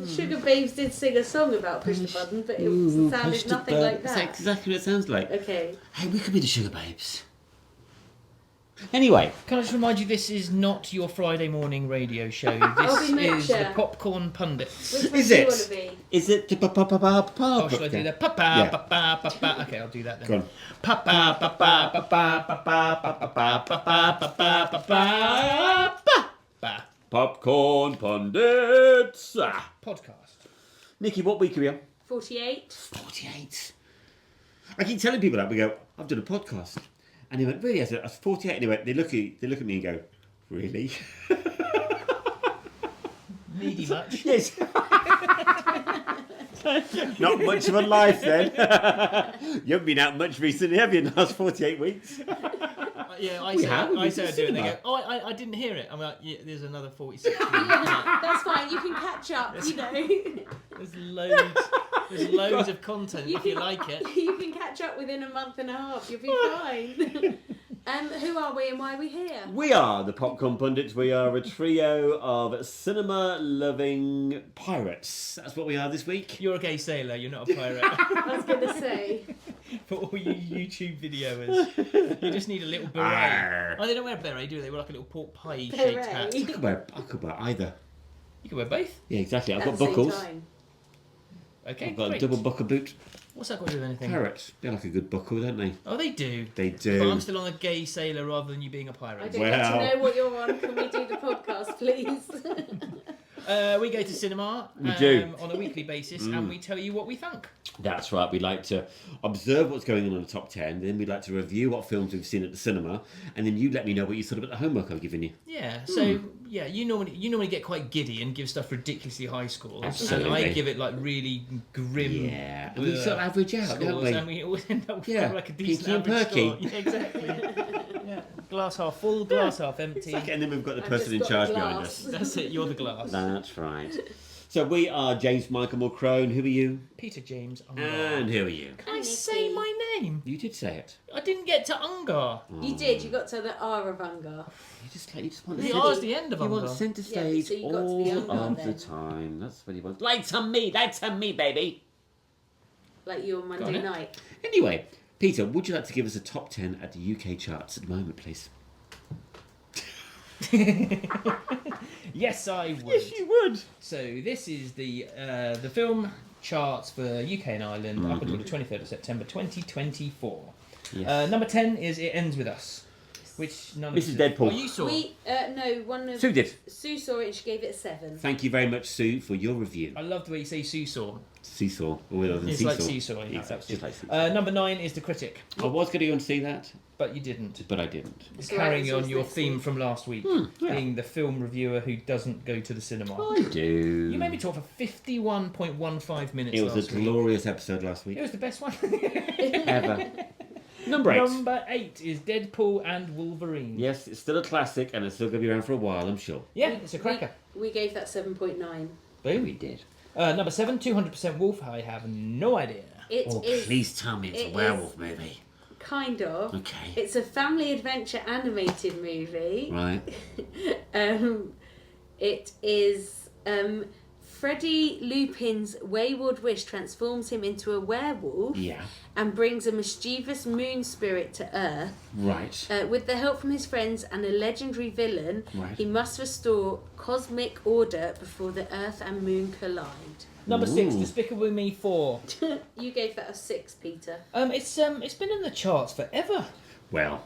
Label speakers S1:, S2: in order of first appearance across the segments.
S1: Sugar Babes did sing a song about Push the Button, but it sounded nothing like that.
S2: That's exactly what it sounds like.
S1: Okay.
S2: Hey, we could be the Sugar Babes. Anyway.
S3: Can I just remind you, this is not your Friday morning radio show. This is the Popcorn Pundits.
S1: Which one do you want to be?
S2: Is it the
S3: Oh, should I do that? Okay, I'll do that then.
S2: Go
S3: on.
S2: Popcorn Pundits.
S3: Podcast.
S2: Nikki, what week are we on?
S1: 48.
S2: 48. I keep telling people that. We go, I've done a podcast. And they went, really? I said, I was 48. And they look at me and go, really?
S3: Needy much?
S2: Yes. Not much of a life then. You haven't been out much recently, have you, in the last 48 weeks?
S3: Yeah, I said I'd do it. They go, oh, I didn't hear it. I'm like, yeah, there's another 46.
S1: That's fine. You can catch up. You know.
S3: There's loads of content if you like it.
S1: You can catch up within a month and a half. You'll be fine. Who are we and why are we here?
S2: We are the Popcorn Pundits. We are a trio of cinema-loving pirates. That's what we are this week.
S3: You're a gay sailor. You're not a pirate.
S1: I was going to say.
S3: For all you YouTube videos, you just need a little beret.
S2: Arr.
S3: Oh, they don't wear a beret, do they? They wear like a little pork pie shaped hat.
S2: I could wear either.
S3: You can wear both.
S2: Yeah, exactly. I've
S1: At
S2: got
S1: the same
S2: buckles.
S1: time.
S3: Okay,
S2: I've got
S3: great.
S2: a double buckle boot.
S3: What's that got to do with anything?
S2: Parrots. They like a good buckle, don't they?
S3: Oh, they do.
S2: They do.
S3: But I'm still on a gay sailor rather than you being a pirate.
S1: I don't get to know what you're on. Can we do the podcast, please?
S3: We go to cinema
S2: We do.
S3: on a weekly basis and we tell you what we think.
S2: That's right. We like to observe what's going on in the top 10. Then we like to review what films we've seen at the cinema, and then you let me know what you thought about the homework I've given you.
S3: Yeah. So you normally get quite giddy and give stuff ridiculously high scores,
S2: Absolutely.
S3: and I give it like really grim.
S2: Yeah, and we sort of average out,
S3: scores,
S2: don't we?
S3: and we always end up with
S2: Yeah,
S3: like a decent
S2: Pinky and
S3: average
S2: Perky.
S3: score. Yeah, exactly. Yeah. Glass half full, glass half empty.
S2: Okay, and then we've got the
S1: I've
S2: person in
S1: just got
S2: charge
S1: a
S2: behind
S1: glass.
S2: us.
S3: That's it. You're the glass.
S2: That's right. So we are James Michael Mulcrone. Who are you?
S3: Peter James Ungar.
S2: And who are you?
S3: Can I say my name?
S2: You did say it.
S3: I didn't get to Ungar.
S1: You did. You got to the R of Ungar.
S2: You just want
S3: The R's the end of
S2: You
S3: Ungar.
S2: want centre
S1: Yeah,
S2: stage
S1: so you got to
S2: all
S1: the Ungar
S2: of
S1: then.
S2: the time. That's what he wants. Lights on me, baby.
S1: Like you on Monday
S3: it.
S1: night.
S2: Anyway, Peter, would you like to give us a top 10 at the UK charts at the moment, please?
S3: Yes, I would.
S2: Yes, you would.
S3: So this is the film charts for UK and Ireland up until the 23rd of September 2024.
S2: Yes.
S3: Number 10 is It Ends With Us, which none
S2: This
S3: of
S2: is Deadpool.
S3: Oh, you saw.
S1: No, one of
S2: Sue did.
S1: Sue saw it and she gave it a 7.
S2: Thank you very much, Sue, for your review.
S3: I love the way you say seesaw.
S2: Seesaw. Or other than
S3: It's
S2: seesaw.
S3: like seesaw. Yeah,
S2: Exactly. Just like seesaw.
S3: Number 9 is The Critic,
S2: I was going to go and see that,
S3: but you didn't.
S2: but I didn't.
S1: It's
S3: Carrying
S1: alright,
S3: on
S1: it's
S3: your
S1: next
S3: theme
S1: week.
S3: from last week,
S2: yeah.
S3: being the film reviewer who doesn't go to the cinema.
S2: I do.
S3: You made me talk for 51.15 minutes
S2: It was
S3: last
S2: a
S3: week.
S2: glorious episode last week.
S3: It was the best one.
S2: Ever. Number 8.
S3: Number 8 is Deadpool and Wolverine.
S2: Yes, it's still a classic and it's still going to be around for a while, I'm sure.
S3: Yeah, it's a cracker.
S1: We gave that 7.9.
S3: Boom.
S2: We did.
S3: Number 7, 200% Wolf. I have no idea.
S1: It
S2: Oh,
S1: is
S2: please tell me it's a
S1: it
S2: werewolf
S1: is-
S2: movie.
S1: kind of.
S2: Okay.
S1: It's a family adventure animated movie.
S2: Right.
S1: It is Freddie Lupin's wayward wish transforms him into a werewolf
S2: Yeah.
S1: and brings a mischievous moon spirit to Earth.
S2: Right.
S1: With the help from his friends and a legendary villain,
S2: Right.
S1: he must restore cosmic order before the Earth and Moon collide.
S3: Number 6,
S2: Ooh.
S3: Despicable Me 4.
S1: You gave that a 6, Peter.
S3: It's been in the charts forever.
S2: Well.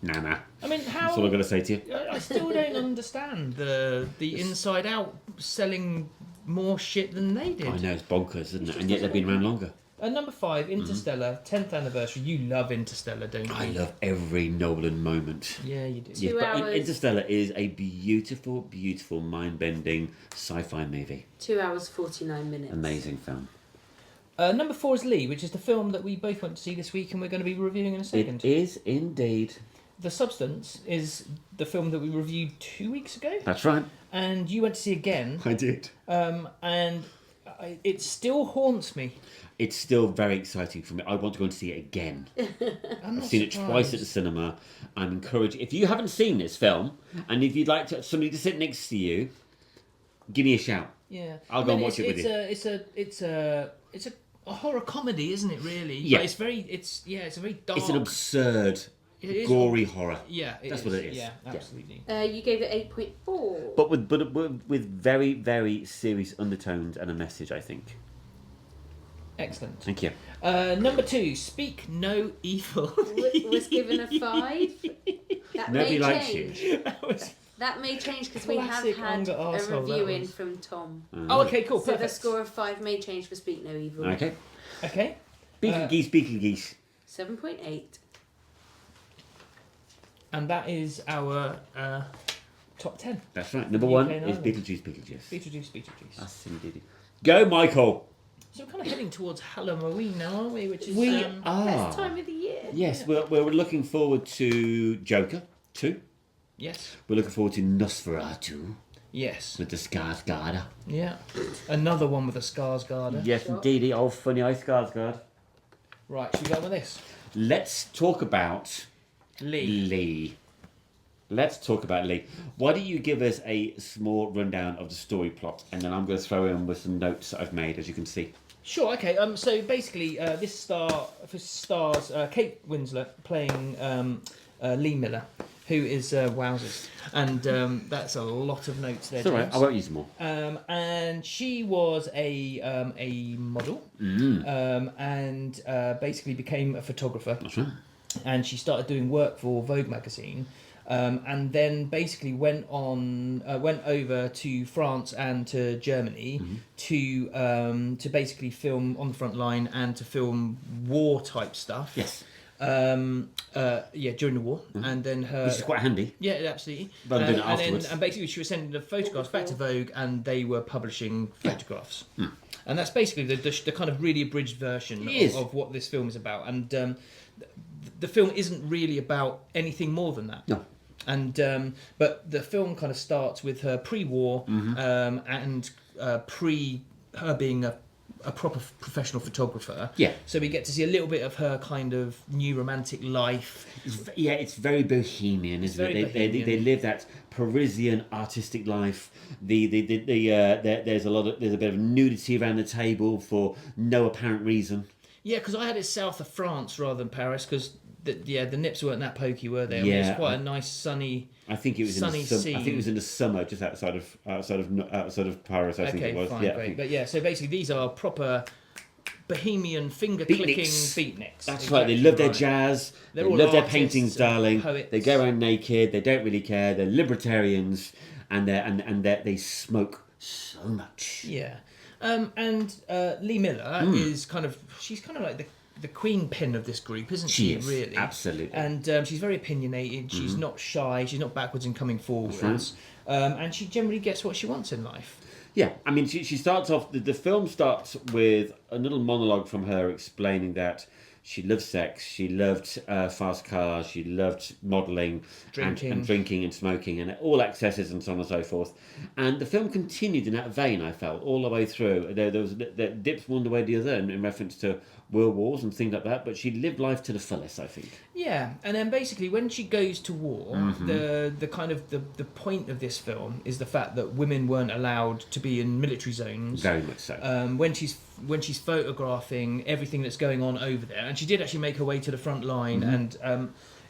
S2: Nana.
S3: I mean, how?
S2: That's all I'm going to say to you.
S3: I still don't understand the Inside Out selling more shit than they did.
S2: I know, it's bonkers, isn't it? And yet they've been around longer.
S3: Number 5, Interstellar, 10th anniversary. You love Interstellar, don't you?
S2: I love every Nolan moment.
S3: Yeah, you do.
S2: Yes,
S1: 2
S2: but
S1: hours.
S2: Interstellar is a beautiful, beautiful, mind-bending sci-fi movie.
S1: 2 hours, 49 minutes.
S2: Amazing film.
S3: Number 4 is Lee, which is the film that we both went to see this week and we're going to be reviewing in a second.
S2: It is indeed.
S3: The Substance is the film that we reviewed 2 weeks ago,
S2: That's right.
S3: and you went to see again,
S2: I did.
S3: it still haunts me.
S2: It's still very exciting for me. I want to go and see it again.
S3: I've
S2: I've seen it twice at the cinema. I'm encouraged. If you haven't seen this film, and if you'd like somebody to sit next to you, give me a shout.
S3: Yeah.
S2: I'll go and watch it with you.
S3: It's a horror comedy, isn't it? Really.
S2: Yeah.
S3: But it's a very dark.
S2: It's an absurd,
S3: It is
S2: gory horror.
S3: Yeah,
S2: That's what it is.
S3: Yeah, absolutely.
S1: You gave it 8.4.
S2: But with very, very serious undertones and a message, I think.
S3: Excellent.
S2: Thank you.
S3: Number 2, Speak No Evil.
S1: Was given a 5. That
S2: Nobody
S1: may
S2: likes
S1: change.
S2: you.
S1: That may change because we have
S3: Classic
S1: had
S3: Unger
S1: a
S3: arsehole,
S1: review
S3: that
S1: in
S3: was.
S1: from Tom.
S3: Oh, okay, cool.
S1: So the
S3: Perfect.
S1: score of 5 may change for Speak No Evil.
S2: Okay.
S3: Okay.
S2: Beaky geese.
S1: 7.8.
S3: And that is our top 10.
S2: That's right. Number
S3: UK
S2: 1
S3: and
S2: is
S3: Ireland.
S2: Beetlejuice.
S3: Beetlejuice.
S2: That's indeed. Go, Michael.
S3: So we're kind of heading towards Halloween now, aren't we? Which is
S2: We
S1: Best
S2: are.
S1: time of the year.
S2: Yes, we're looking forward to Joker 2.
S3: Yes.
S2: We're looking forward to Nosferatu
S3: Yes.
S2: with the Skarsgård.
S3: Yeah. Another one with a Skarsgård.
S2: Yes, indeed. The old funny eye Skarsgård.
S3: Right, should we go on with this?
S2: Let's talk about Lee. Let's talk about Lee. Why don't you give us a small rundown of the story plot, and then I'm going to throw in with some notes that I've made, as you can see.
S3: Sure. Okay. So basically, this stars Kate Winslet playing Lee Miller, who is wowzers, and that's a lot of notes there.
S2: It's all right.
S3: James.
S2: I won't use them all.
S3: And she was a model, and basically became a photographer.
S2: That's right.
S3: And she started doing work for Vogue magazine, and then basically went over to France and to Germany to basically film on the front line and to film war type stuff.
S2: Yes.
S3: During the war, and then her.
S2: Which is quite handy.
S3: Yeah, absolutely.
S2: But doing it afterwards.
S3: And basically, she was sending the photographs back to Vogue, and they were publishing photographs. And that's basically the kind of really abridged version of what this film is about. And the film isn't really about anything more than that.
S2: No.
S3: And but the film kind of starts with her pre-war and pre her being a proper professional photographer.
S2: Yeah.
S3: So we get to see a little bit of her kind of new romantic life.
S2: It's very bohemian, isn't
S3: very
S2: it?
S3: bohemian.
S2: They live that Parisian artistic life. There's a bit of nudity around the table for no apparent reason.
S3: Yeah, because I had it south of France rather than Paris, because the nips weren't that pokey, were they? I mean,
S2: Yeah,
S3: it's quite a nice sunny.
S2: I think it was
S3: Sunny
S2: in the
S3: scene.
S2: I think it was in the summer, just outside of Paris. I think it was.
S3: Fine,
S2: yeah,
S3: great. But yeah, so basically these are proper bohemian finger-clicking
S2: Beatniks.
S3: beatniks.
S2: That's right. They love their jazz.
S3: They're
S2: They
S3: all
S2: love their
S3: artists
S2: paintings,
S3: and
S2: darling.
S3: poets.
S2: They go around naked. They don't really care. They're libertarians, and they smoke so much.
S3: Yeah, and Lee Miller is she's kind of like the queen pin of this group, isn't she?
S2: She is,
S3: really,
S2: absolutely.
S3: And she's very opinionated. She's not shy. She's not backwards in coming forwards. And she generally gets what she wants in life.
S2: Yeah, I mean, she starts off. The film starts with a little monologue from her explaining that she loved sex, she loved fast cars, she loved modelling, and drinking and smoking, and all excesses and so on and so forth. And the film continued in that vein, I felt, all the way through. There was that dips one way or the other in reference to world wars and things like that, but she lived life to the fullest, I think.
S3: Yeah, and then basically when she goes to war, the kind of the point of this film is the fact that women weren't allowed to be in military zones.
S2: Very much so.
S3: When she's photographing everything that's going on over there, and she did actually make her way to the front line, and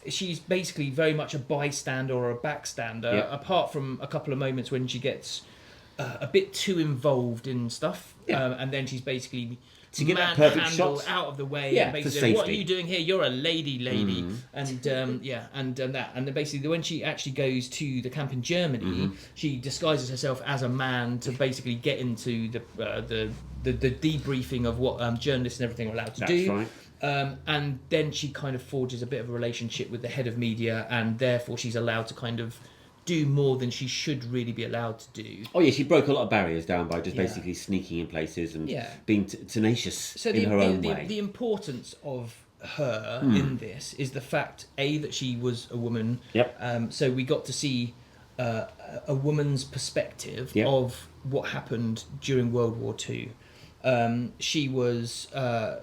S3: she's basically very much a bystander or a backstander, apart from a couple of moments when she gets a bit too involved in stuff, and then she's basically
S2: to get that perfect
S3: manhandled
S2: shot
S3: out of the way,
S2: Yeah,
S3: and basically
S2: for
S3: say, what are
S2: safety.
S3: you doing here? You're a lady, and then basically when she actually goes to the camp in Germany, she disguises herself as a man to basically get into the debriefing of what journalists and everything are allowed to do.
S2: That's right.
S3: And then she kind of forges a bit of a relationship with the head of media, and therefore she's allowed to kind of do more than she should really be allowed to do.
S2: Oh yeah, she broke a lot of barriers down by just basically sneaking in places and being tenacious in her own way.
S3: The importance of her in this is the fact, A, that she was a woman.
S2: Yep.
S3: So we got to see a woman's perspective of what happened during World War II. She was at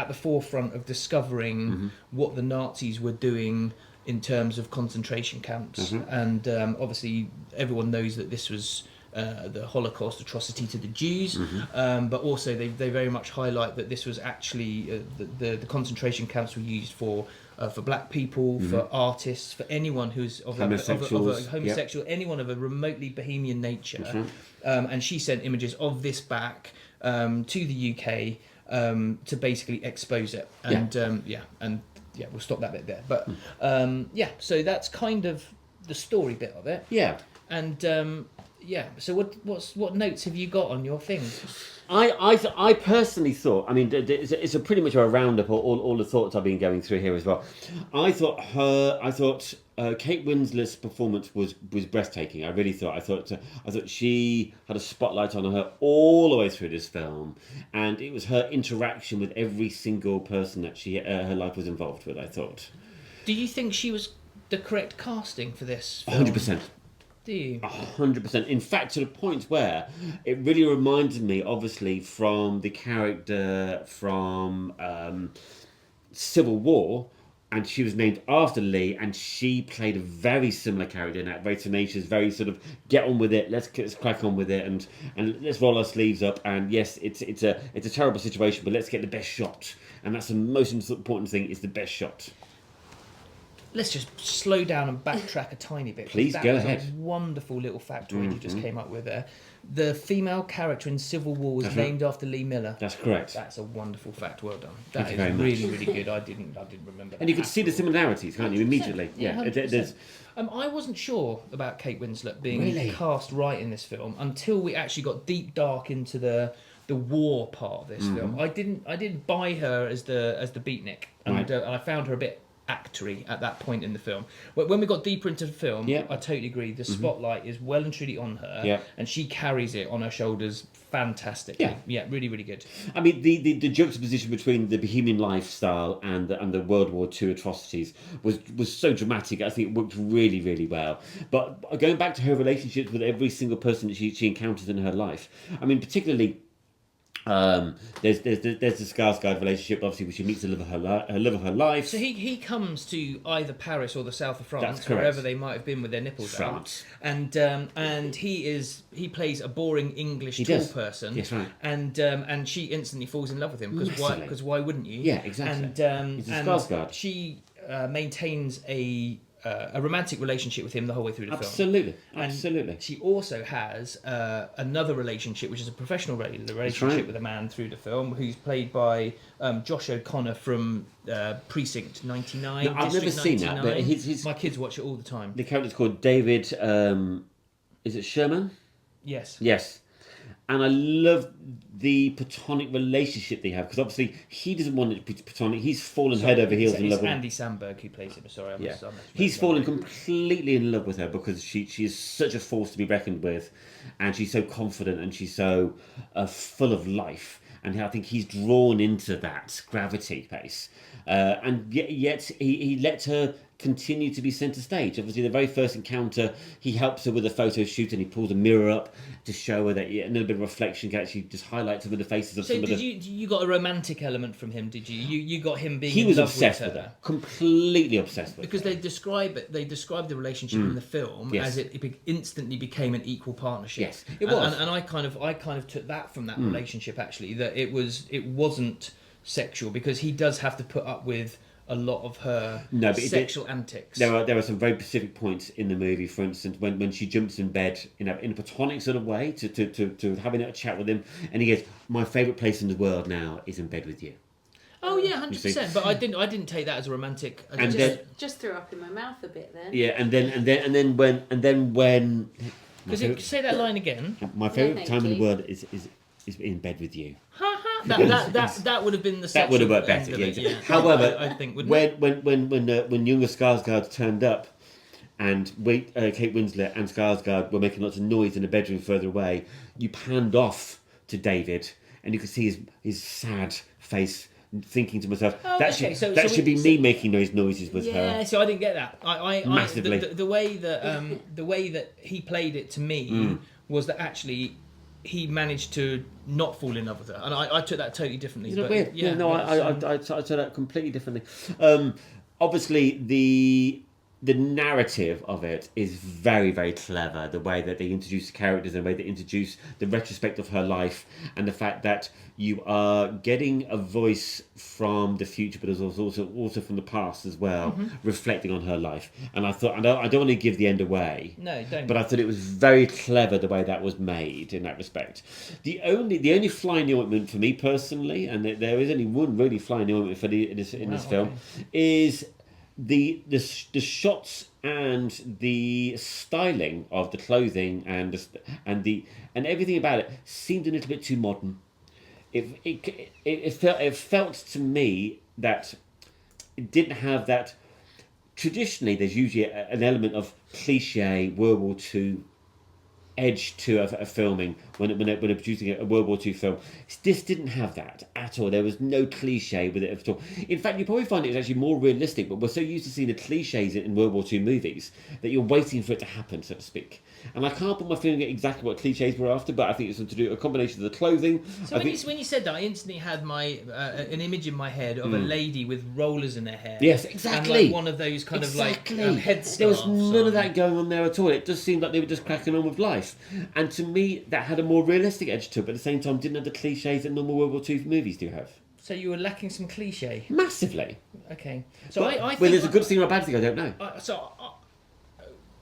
S3: the forefront of discovering what the Nazis were doing in terms of concentration camps, and obviously everyone knows that this was the Holocaust atrocity to the Jews, but also they very much highlight that this was actually the concentration camps were used for black people, for artists, for anyone who's of a homosexual, anyone of a remotely bohemian nature. And she sent images of this back to the UK to basically expose it. And we'll stop that bit there. But so that's kind of the story bit of it.
S2: Yeah.
S3: And so what notes have you got on your thing?
S2: I personally thought, I mean, it's a pretty much a roundup of all the thoughts I've been going through here as well. I thought Kate Winslet's performance was breathtaking. I really thought. I thought she had a spotlight on her all the way through this film, and it was her interaction with every single person that her life was involved with. I thought.
S3: Do you think she was the correct casting for this film?
S2: 100%.
S3: Do you?
S2: 100%. In fact, to the point where it really reminded me, obviously, from the character from Civil War, and she was named after Lee, and she played a very similar character in that, very tenacious, very sort of get on with it. Let's crack on with it, and let's roll our sleeves up. And yes, it's a terrible situation, but let's get the best shot. And that's the most important thing: is the best shot.
S3: Let's just slow down and backtrack a tiny bit.
S2: Please go ahead.
S3: That was a wonderful little factoid you just came up with there. The female character in Civil War was named after Lee Miller.
S2: That's correct.
S3: That's a wonderful fact. Well done. That
S2: Thank you
S3: is
S2: very
S3: really,
S2: much.
S3: really good. I didn't remember that.
S2: And you could see the similarities, can't you, immediately? Yeah.
S3: 100%. I wasn't sure about Kate Winslet being cast right in this film until we actually got deep dark into the war part of this film. I didn't buy her as the beatnik, and I found her a bit actory at that point in the film. When we got deeper into the film, I totally agree. The spotlight is well and truly on her, and she carries it on her shoulders fantastically. Yeah, really, really good.
S2: I mean, the juxtaposition between the Bohemian lifestyle and the World War II atrocities was so dramatic. I think it worked really, really well. But going back to her relationships with every single person that she encounters in her life, I mean, particularly. There's the Skarsgård relationship, obviously, where she meets the love of her life.
S3: So he comes to either Paris or the south of France,
S2: That's correct.
S3: wherever they might have been with their nipples
S2: France.
S3: out. And he plays a boring English tall person.
S2: Yes, right.
S3: And she instantly falls in love with him because why wouldn't you?
S2: Yeah, exactly.
S3: And
S2: He's a Skarsgård.
S3: She maintains a romantic relationship with him the whole way through the
S2: Absolutely.
S3: film.
S2: Absolutely.
S3: She also has another relationship, which is a professional relationship with a man through the film, who's played by Josh O'Connor from Precinct 99.
S2: No, I've never seen that, but his
S3: my kids watch it all the time.
S2: The character's called David. Is it Sherman?
S3: Yes.
S2: Yes. And I love the platonic relationship they have, because obviously he doesn't want it to be platonic. He's fallen head over heels in love with her.
S3: Andy Samberg who plays him. Sorry,
S2: He's fallen completely in love with her because she is such a force to be reckoned with, and she's so confident and she's so full of life. And I think he's drawn into that gravity pace, and yet he lets her continue to be centre stage. Obviously, the very first encounter, he helps her with a photo shoot and he pulls a mirror up to show her that a little bit of reflection can actually just highlight some of the faces of some of the...
S3: So you got a romantic element from him, did you? You got him being
S2: in love
S3: obsessed
S2: with her. Completely obsessed with her.
S3: Because they describe the relationship in the film as it instantly became an equal partnership.
S2: Yes, it was.
S3: And I kind of took that from that relationship, actually, that it wasn't sexual, because he does have to put up with a lot of her sexual antics.
S2: There are some very specific points in the movie, for instance, when she jumps in bed in a platonic sort of way to having a chat with him, and he goes, "My favourite place in the world now is in bed with you."
S3: Oh yeah, 100%. But I didn't take that as a romantic.
S1: Just threw up in my mouth a bit then.
S2: Yeah, and then when.
S3: Because say that line again.
S2: My favourite time in the world is in bed with you.
S3: That would have been the
S2: that would have worked better. Yeah. However,
S3: I think
S2: when younger Skarsgård turned up, and Kate Winslet and Skarsgård were making lots of noise in a bedroom further away, you panned off to David, and you could see his sad face, thinking to myself, that should be me making those noises with her.
S3: Yeah, so I didn't get that.
S2: Massively.
S3: The way that he played it to me was that actually he managed to not fall in love with her, and I took that totally differently.
S2: Isn't it weird? Yeah, no, I took that completely differently. Obviously, the the narrative of it is very, very clever. The way that they introduce the characters, and the way they introduce the retrospect of her life, and the fact that you are getting a voice from the future, but also from the past as well, reflecting on her life. And I thought, I don't want to give the end away.
S3: No, don't.
S2: But I thought it was very clever the way that was made in that respect. The only fly in the ointment for me personally, and there is only one really fly in the ointment for in this film, is the shots and the styling of the clothing and everything about it seemed a little bit too modern. It felt to me that it didn't have that. Traditionally, there's usually an element of cliche World War II edge to a filming when they're producing a World War II film. This didn't have that at all. There was no cliche with it at all. In fact, you probably find it was actually more realistic, but we're so used to seeing the cliches in World War II movies that you're waiting for it to happen, so to speak. And I can't put my finger at exactly what cliches were after, but I think it's something to do a combination of the clothing.
S3: So when you said that, I instantly had an image in my head of a lady with rollers in her hair.
S2: Yes, exactly.
S3: And like one of those kind of like headscarves.
S2: There was none of that going on there at all. It just seemed like they were just cracking on with life. And to me, that had a more realistic edge to it, but at the same time didn't have the cliches that normal World War II movies do have.
S3: So you were lacking some cliche?
S2: Massively.
S3: Okay. So
S2: but,
S3: I think...
S2: Well, there's a good thing or a bad thing, I don't know.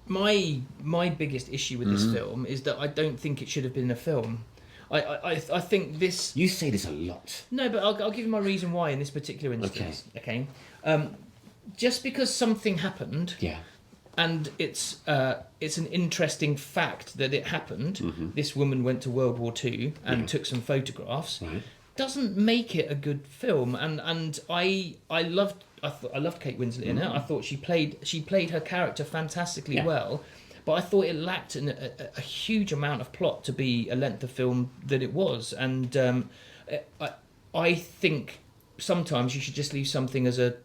S3: My biggest issue with this film is that I don't think it should have been a film. I think this...
S2: You say this a lot.
S3: No, but I'll give you my reason why in this particular instance. Okay. Just because something happened...
S2: Yeah.
S3: And it's an interesting fact that it happened. This woman went to World War II and took some photographs.
S2: Right.
S3: Doesn't make it a good film. And I loved Kate Winslet in it. I thought she played her character fantastically well. But I thought it lacked a huge amount of plot to be a length of film that it was. And I think sometimes you should just leave something as a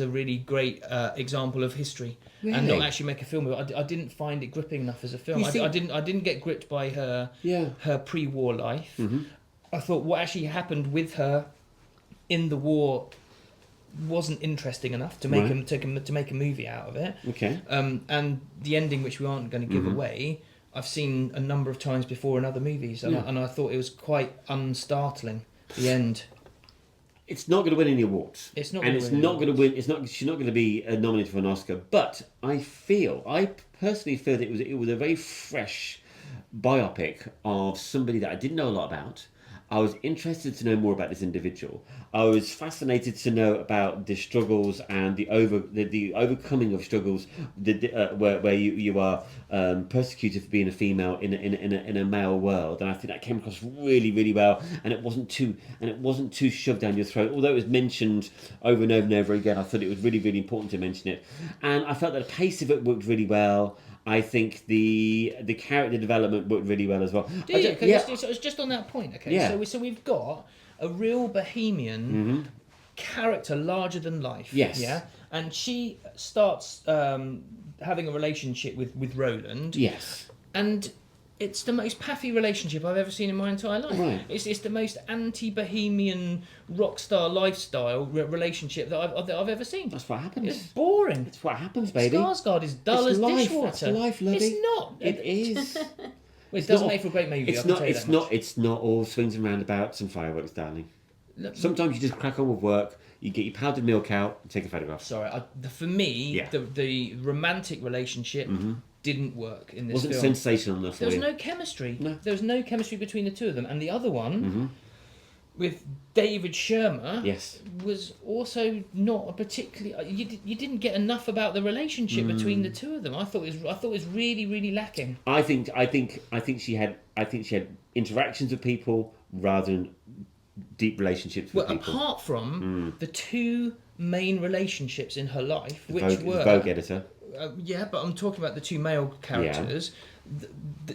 S3: really great example of history, and not actually make a film of it. I didn't find it gripping enough as a film. I didn't get gripped by her pre-war life. I thought what actually happened with her in the war wasn't interesting enough to make to make a movie out of it.
S2: Okay.
S3: And the ending, which we aren't going to give away, I've seen a number of times before in other movies, and I thought it was quite unstartling. The end.
S2: It's not going to win any awards.
S3: It's not.
S2: And
S3: it's
S2: not going to win. It's not. She's not going to be nominated for an Oscar. But I personally feel that it was a very fresh biopic of somebody that I didn't know a lot about. I was interested to know more about this individual. I was fascinated to know about the struggles and the overcoming of struggles, where you are persecuted for being a female in a male world, and I think that came across really, really well. And it wasn't too shoved down your throat. Although it was mentioned over and over and over again, I thought it was really, really important to mention it. And I felt that the pace of it worked really well. I think the character development worked really well as well.
S3: It's just on that point. Okay, so we've got a real bohemian character, larger than life.
S2: Yes.
S3: Yeah, and she starts having a relationship with Roland.
S2: Yes.
S3: And it's the most paffy relationship I've ever seen in my entire life.
S2: Right.
S3: It's the most anti-bohemian rock star lifestyle relationship that I've ever seen.
S2: That's what happens.
S3: It's boring.
S2: It's what happens, baby.
S3: Skarsgård is dull as dishwater.
S2: That's life, lovey.
S3: It's not.
S2: It is.
S3: Well, it doesn't make for a great movie.
S2: It's not all swings and roundabouts and fireworks, darling. Sometimes you just crack on with work. You get your powdered milk out and take a photograph.
S3: Sorry, for me, the romantic relationship didn't work in this film.
S2: Wasn't sensational enough for you.
S3: There was no chemistry.
S2: No.
S3: There was no chemistry between the two of them. And the other one, with David Schwimmer, was also not a particularly... You didn't get enough about the relationship between the two of them. I thought it was really, really lacking.
S2: I think she had interactions with people rather than deep relationships with people.
S3: Apart from the two main relationships in her life, which were...
S2: Vogue editor.
S3: But I'm talking about the two male characters.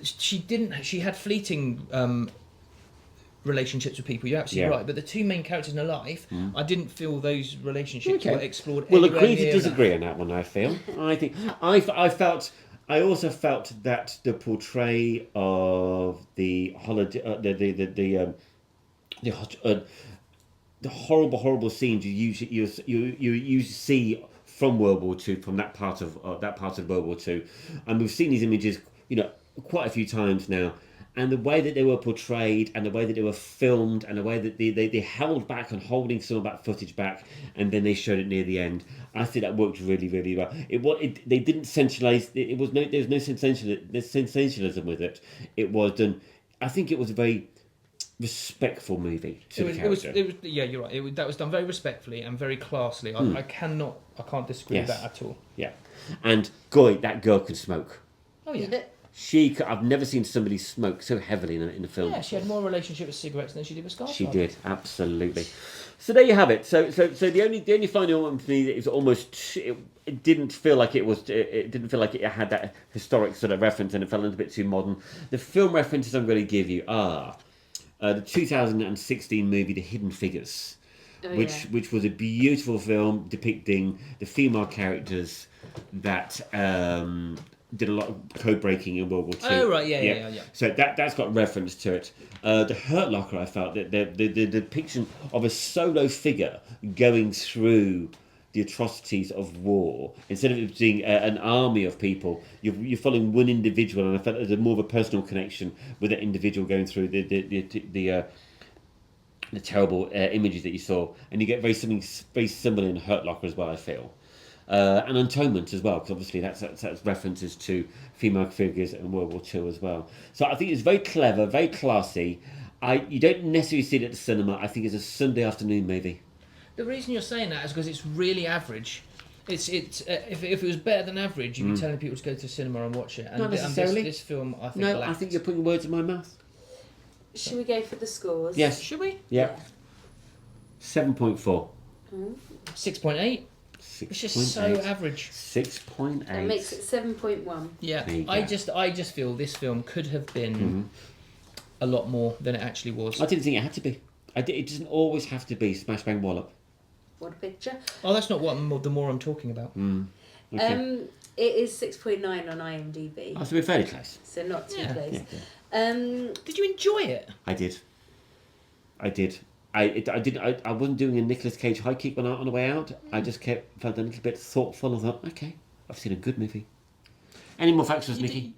S3: She had fleeting relationships with people. You're absolutely right. But the two main characters in her life, I didn't feel those relationships were explored.
S2: Well, agree to disagree on that one. I feel. I also felt that the portray of the holiday, the horrible scenes you usually see from World War Two, from that part of World War Two, and we've seen these images, quite a few times now. And the way that they were portrayed, and the way that they were filmed, and the way that they held back and holding some of that footage back, and then they showed it near the end, I think that worked really, really well. They didn't sensationalize. There was no sensationalism with it. It was done. I think it was a very respectful movie to the character.
S3: Yeah, you're right. That was done very respectfully and very classily. I can't disagree with that at all.
S2: Yeah, and goy, that girl can smoke.
S3: Oh yeah.
S2: I've never seen somebody smoke so heavily in a film.
S3: Yeah, she had more relationship with cigarettes than she did with Skarsgård.
S2: She did, absolutely. So there you have it. So the only final one for me that is almost it didn't feel like it was. It didn't feel like it had that historic sort of reference, and it felt a little bit too modern. The film references I'm going to give you are the 2016 movie The Hidden Figures, which was a beautiful film depicting the female characters that. Did a lot of code breaking in World War II.
S3: Oh right, yeah.
S2: So that's got reference to it. The Hurt Locker, I felt that the depiction of a solo figure going through the atrocities of war, instead of it being an army of people, you're following one individual, and I felt there's more of a personal connection with that individual going through the terrible images that you saw, and you get something very similar in Hurt Locker as well, I feel. And Atonement as well, because obviously that's references to female figures in World War II as well. So I think it's very clever, very classy. You don't necessarily see it at the cinema. I think it's a Sunday afternoon movie.
S3: The reason you're saying that is because it's really average. If it was better than average, you'd be telling people to go to the cinema and watch it. And
S2: not necessarily.
S3: This film, I think.
S2: No, I think you're putting words in my mouth.
S1: Should we go for the scores?
S2: Yes.
S3: Should we?
S2: Yeah. 7.4.
S3: 6.8. It's just so average.
S2: 6.8.
S1: That makes it 7.1.
S3: Yeah, I just feel this film could have been a lot more than it actually was.
S2: I didn't think it had to be. It doesn't always have to be smash bang wallop.
S1: What a picture.
S3: Oh, that's not the more I'm talking about.
S2: Okay.
S1: It is 6.9 on IMDb.
S2: Oh, so we're fairly close.
S1: So not too close.
S2: Yeah.
S3: Did you enjoy it?
S2: I did. I wasn't doing a Nicolas Cage high kick on the way out. I just felt a little bit thoughtful. I thought, okay, I've seen a good movie. Any more facts for us, Nikki?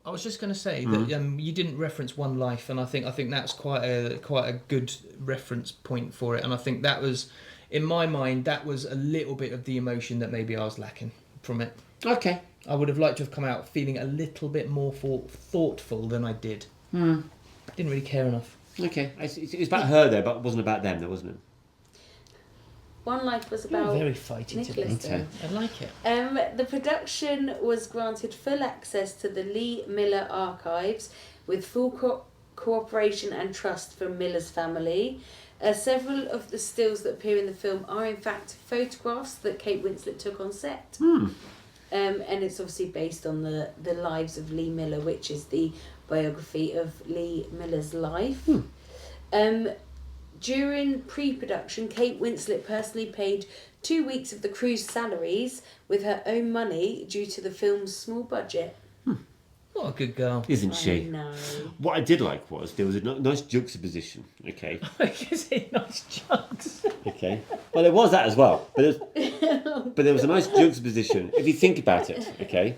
S3: I was just going to say that you didn't reference One Life, and I think that's quite a good reference point for it. And I think that was, in my mind, that was a little bit of the emotion that maybe I was lacking from it.
S2: Okay.
S3: I would have liked to have come out feeling a little bit more thoughtful than I did. Didn't really care enough.
S2: Okay, it was about her though, but it wasn't about them, though, wasn't it?
S1: One Life was about
S3: You're very fighty today.
S2: Okay.
S3: I like it.
S1: The production was granted full access to the Lee Miller archives with full cooperation and trust from Miller's family. Several of the stills that appear in the film are in fact photographs that Kate Winslet took on set. And it's obviously based on the lives of Lee Miller, which is the biography of Lee Miller's life. During pre-production, Kate Winslet personally paid 2 weeks of the crew's salaries with her own money due to the film's small budget.
S3: What a good girl.
S2: Isn't she?
S1: No.
S2: What I did like was there was a nice juxtaposition, okay?
S3: You say nice jugs.
S2: Okay. Well, there was that as well. But there was a nice juxtaposition. If you think about it, okay?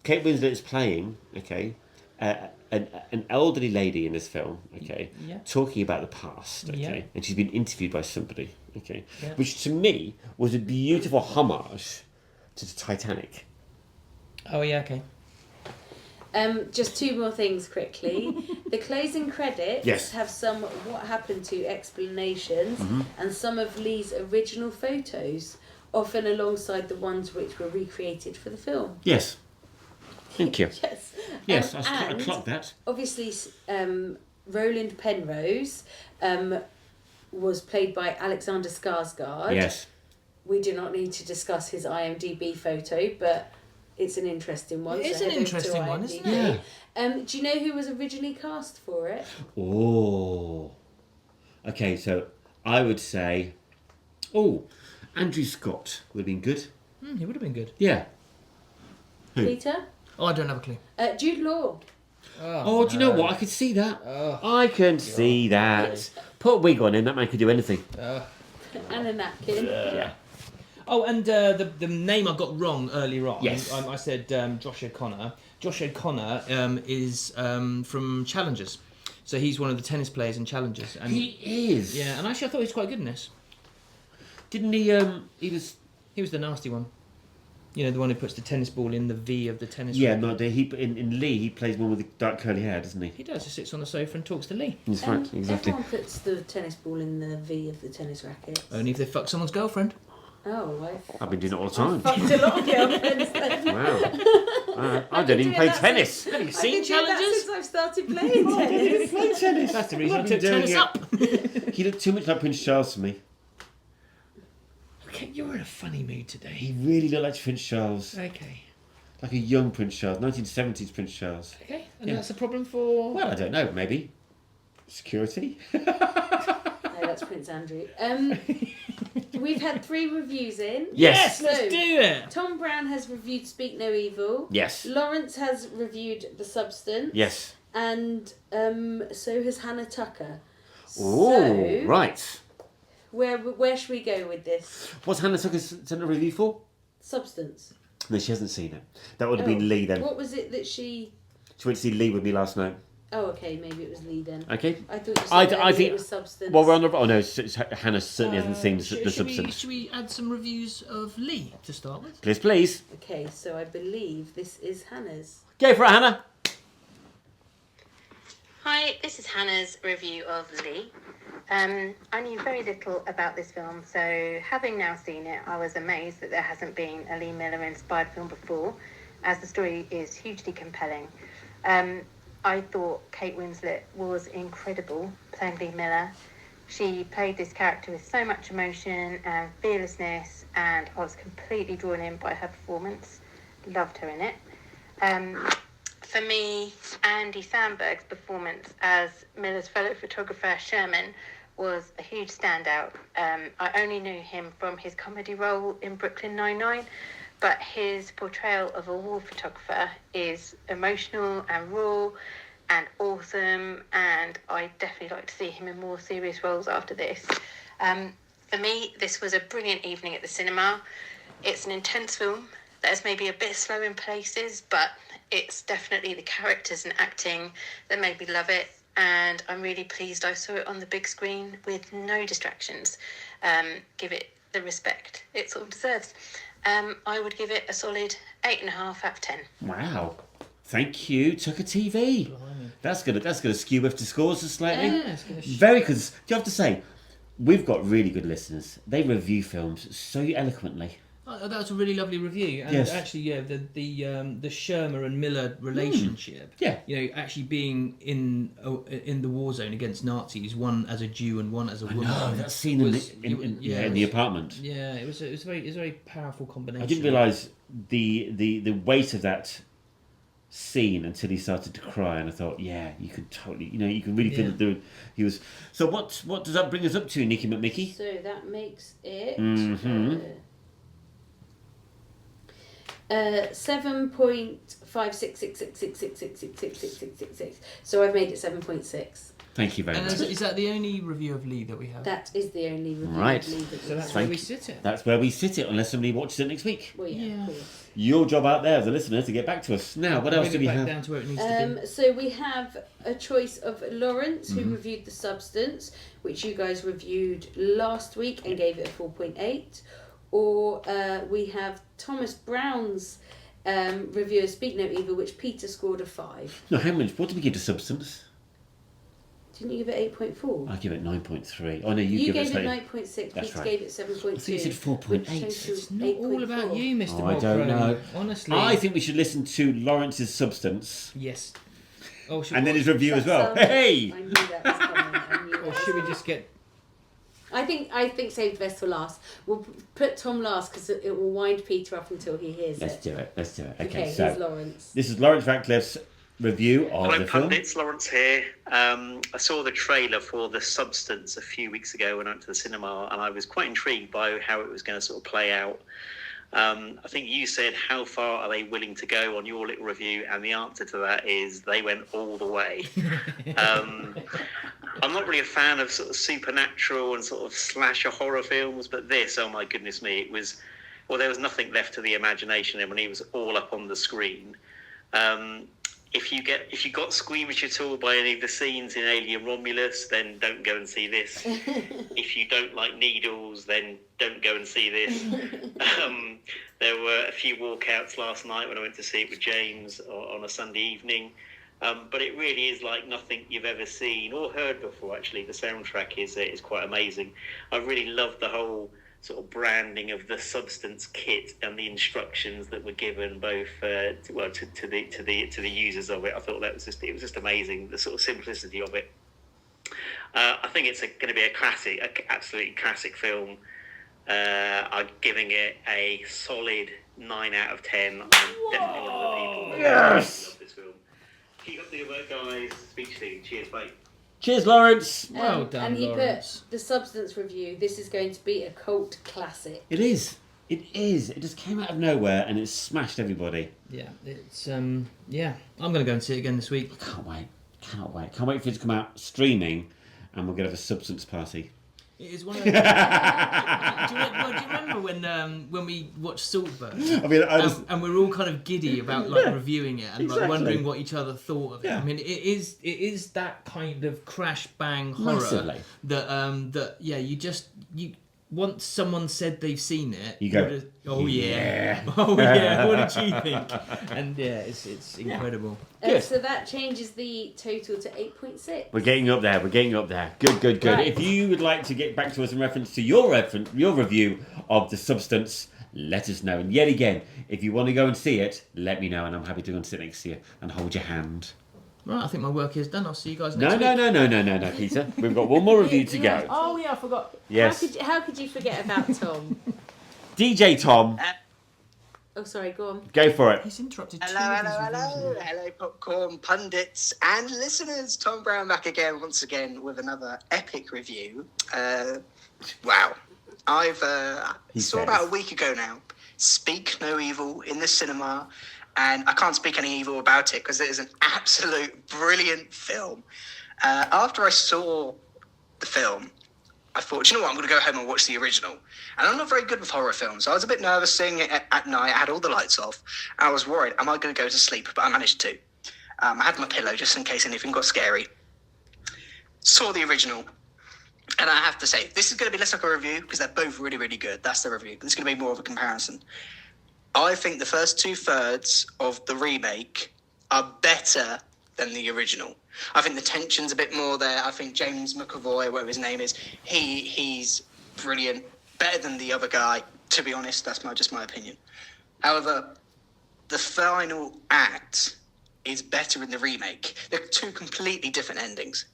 S2: Kate Winslet is playing, okay, an elderly lady in this film, okay, talking about the past, okay, and she's been interviewed by somebody, okay, which to me was a beautiful homage to the Titanic.
S3: Oh yeah, okay.
S1: Just two more things quickly. The closing credits have some what happened to explanations and some of Lee's original photos, often alongside the ones which were recreated for the film.
S2: Yes. Thank you.
S1: Yes.
S2: I clocked that.
S1: Obviously, Roland Penrose was played by Alexander Skarsgård.
S2: Yes.
S1: We do not need to discuss his IMDb photo, but it's an interesting one.
S3: It is an interesting one, isn't it?
S2: Yeah.
S1: Do you know who was originally cast for it?
S2: Oh. Okay, so I would say, Andrew Scott would have been good.
S3: He would have been good.
S2: Yeah. Who?
S1: Peter?
S3: Oh, I don't have a clue.
S1: Jude Law.
S2: Do you know what? I could see that. I can see that. Put a wig on him, that man could do anything.
S1: And a napkin.
S2: Yeah.
S3: Oh, and the name I got wrong earlier on.
S2: Yes.
S3: I said Josh O'Connor. Josh O'Connor is from Challengers. So he's one of the tennis players in Challengers. And
S2: He is.
S3: Yeah, and actually I thought he was quite good in this.
S2: Didn't he? He was.
S3: He was the nasty one. You know, the one who puts the tennis ball in the V of the tennis
S2: Yeah,
S3: racket.
S2: no. He in Lee, he plays one with the dark curly hair, doesn't he?
S3: He does. He sits on the sofa and talks to Lee.
S2: That's right. Exactly.
S1: Everyone puts the tennis ball in the V of the tennis racket.
S3: Only if they fuck someone's girlfriend.
S1: Oh,
S2: I've been doing it all the time.
S1: I've fucked a lot of girlfriends then.
S2: Wow. I don't even play tennis.
S3: Have you
S1: I've
S3: seen
S1: been doing that
S3: Challengers?
S1: since I've started playing
S2: I don't even
S1: tennis.
S2: play tennis.
S3: That's the reason I
S2: I've
S3: took
S2: been doing
S3: tennis
S2: it.
S3: up.
S2: He looked too much like Prince Charles to me.
S3: Okay, you're in a funny mood
S2: He
S3: today.
S2: really looked like Prince Charles.
S3: Okay.
S2: Like a young Prince Charles, 1970s Prince Charles.
S3: Okay, and
S2: Yeah.
S3: that's a problem for...
S2: Well, I don't know, maybe. Security?
S1: No, that's Prince Andrew. We've had 3 reviews in.
S2: Yes.
S3: Let's
S1: So,
S3: do it!
S1: Tom Brown has reviewed Speak No Evil.
S2: Yes.
S1: Lawrence has reviewed The Substance.
S2: Yes.
S1: And so has Hannah Tucker.
S2: Oh,
S1: So,
S2: right.
S1: where should we go with this?
S2: What's Hannah Tucker sent a review for?
S1: Substance.
S2: No, she hasn't seen it. That would have been Lee then.
S1: What was it that she...
S2: She went to see Lee with me last night.
S1: Oh, okay, maybe it was Lee then.
S2: Okay.
S1: I thought you said
S2: I
S1: earlier
S2: think-
S1: it was Substance.
S2: Well, we're on the... Oh, no, Hannah certainly hasn't seen the
S3: Should
S2: substance.
S3: we add some reviews of Lee to start with?
S2: Please, please.
S1: Okay, so I believe this is Hannah's.
S2: Go for it, Hannah.
S4: Hi, this is Hannah's review of Lee. I knew very little about this film, so having now seen it, I was amazed that there hasn't been a Lee Miller-inspired film before, as the story is hugely compelling. I thought Kate Winslet was incredible playing Lee Miller. She played this character with so much emotion and fearlessness, and I was completely drawn in by her performance. Loved her in it. For me, Andy Samberg's performance as Miller's fellow photographer Sherman was a huge standout. I only knew him from his comedy role in Brooklyn Nine-Nine, but his portrayal of a war photographer is emotional and raw and awesome, and I definitely like to see him in more serious roles after this. For me, this was a brilliant evening at the cinema. It's an intense film that is maybe a bit slow in places, but it's definitely the characters and acting that made me love it, and I'm really pleased I saw it on the big screen with no distractions. Give it the respect it sort of deserves. I would give it a solid 8.5 out of 10.
S2: Wow. Thank you, Tucker TV. That's gonna skew with the scores slightly.
S3: Yeah, it's gonna
S2: Very good. Do you have to say, we've got really good listeners. They review films so eloquently.
S3: Oh, that was a really lovely review, and
S2: Yes.
S3: actually, yeah, the Shermer and Miller relationship.
S2: Yeah.
S3: You know, actually being in the war zone against Nazis, one as a Jew and one as a woman.
S2: No, that scene
S3: was-
S2: in
S3: it
S2: the
S3: was-
S2: apartment.
S3: Yeah, it was a very powerful combination.
S2: I didn't realise the weight of that scene until he started to cry, and I thought, yeah, you could totally, you can really feel that he was. So what does that bring us up to, Nicky McMickey?
S1: So that makes it...
S2: Mhm.
S1: 7.566666666666. So I've made it 7.6.
S2: Thank you very
S3: And
S2: much.
S3: is that the only review of Lee that we have?
S1: That is the only review.
S2: Right.
S1: I believe that
S3: So
S1: we
S3: that's
S1: have.
S3: where
S2: Thank
S3: we
S2: you.
S3: sit it.
S2: That's where we sit it, unless somebody watches it next week.
S1: Well, yeah,
S3: Yeah.
S1: of course.
S2: Your job out there, the listener, to get back to us. Now, what else
S3: Bring
S2: do
S3: it
S2: we
S3: back
S2: have?
S3: down to where it needs to be.
S1: So we have a choice of Lawrence, who reviewed The Substance, which you guys reviewed last week and gave it a 4.8. Or we have Thomas Brown's review of Speak No Evil, which Peter scored a 5.
S2: No, how much? What did we give to Substance?
S1: Didn't you give it 8.4?
S2: I give it 9.3. Oh no, you
S1: You
S2: give
S1: gave
S2: it
S1: it 9.6,
S2: That's
S1: Peter
S2: right.
S1: gave it 7.2.
S2: I think you said 4.8.
S3: It's not all about you, Mr.
S2: Oh, I don't
S3: Bob
S2: know.
S3: Crone. Honestly.
S2: I think we should listen to Lawrence's Substance
S3: Yes. Oh, should
S2: and then
S3: we,
S2: his review as well. Hey!
S1: I knew that was coming. I knew
S3: or
S1: that.
S3: should we just get...
S1: I think save the best for last. We'll put Tom last because it will wind Peter up until he hears
S2: Let's
S1: it.
S2: do it. Okay,
S1: Okay, here's
S2: so
S1: Lawrence.
S2: this is Lawrence Ratcliffe's review of
S5: Hello,
S2: the film.
S5: pundits. Lawrence here. I saw the trailer for The Substance a few weeks ago when I went to the cinema, and I was quite intrigued by how it was going to sort of play out. I think you said, how far are they willing to go on your little review? And the answer to that is they went all the way. I'm not really a fan of sort of supernatural and sort of slasher horror films, but this, oh my goodness me, it was Well, there was nothing left to the imagination, and when he was all up on the screen. If you got squeamish at all by any of the scenes in Alien Romulus, then don't go and see this. If you don't like needles, then don't go and see this. There were a few walkouts last night when I went to see it with James on a Sunday evening. But it really is like nothing you've ever seen or heard before, actually. The soundtrack is quite amazing. I really loved the whole sort of branding of the Substance kit and the instructions that were given both to the users of it. I thought it was just amazing, the sort of simplicity of it. I think it's going to be absolutely classic film. I'm giving it a solid 9 out of 10. I'm definitely one of the people who love this film. Keep up the work, guys. Speak soon. Cheers, bye.
S2: Cheers, Lawrence.
S3: Well done,
S1: and he
S3: Lawrence.
S1: put the Substance review. This is going to be a cult classic.
S2: It is. It is. It just came out of nowhere and it smashed everybody.
S3: Yeah, it's I'm going to go and see it again this week.
S2: I can't wait. Can't wait for it to come out streaming, and we're going to have a Substance party.
S3: It is one of those... do you remember when we watched Saltburn?
S2: I mean,
S3: and we're all kind of giddy about like reviewing it and
S2: exactly.
S3: like wondering what each other thought of it.
S2: Yeah.
S3: I mean, it is that kind of crash bang horror
S2: Massively.
S3: that you once someone said they've seen it,
S2: you go,
S3: just, oh yeah, oh yeah, what did you think? And yeah, it's incredible.
S1: So that changes the total to 8.6.
S2: We're getting up there. Good.
S1: Right.
S2: If you would like to get back to us in reference to your review of The Substance, let us know. And yet again, if you want to go and see it, let me know, and I'm happy to go and sit next to you and hold your hand.
S3: Right, I think my work is done. I'll see you guys next week.
S2: No, Peter. We've got one more review to go.
S3: Oh yeah, I forgot.
S2: Yes.
S1: How could you forget about Tom?
S2: DJ Tom,
S1: Oh, sorry, go on.
S2: go for it.
S3: He's interrupted.
S6: Hello, Popcorn Pundits and listeners. Tom Brown back again, once again, with another epic review. Wow. I've saw about a week ago now, Speak No Evil in the cinema, and I can't speak any evil about it because it is an absolute brilliant film. After I saw the film, I thought, you know what, I'm going to go home and watch the original. And I'm not very good with horror films, so I was a bit nervous seeing it at night. I had all the lights off. I was worried, am I going to go to sleep? But I managed to. I had my pillow just in case anything got scary. Saw the original. And I have to say, this is going to be less like a review because they're both really, really good. That's the review. But this is going to be more of a comparison. I think the first 2/3 of the remake are better than the original. I think the tension's a bit more there. I think James McAvoy, whatever his name is, he's brilliant. Better than the other guy, to be honest. That's just my opinion. However, the final act is better in the remake. They're two completely different endings.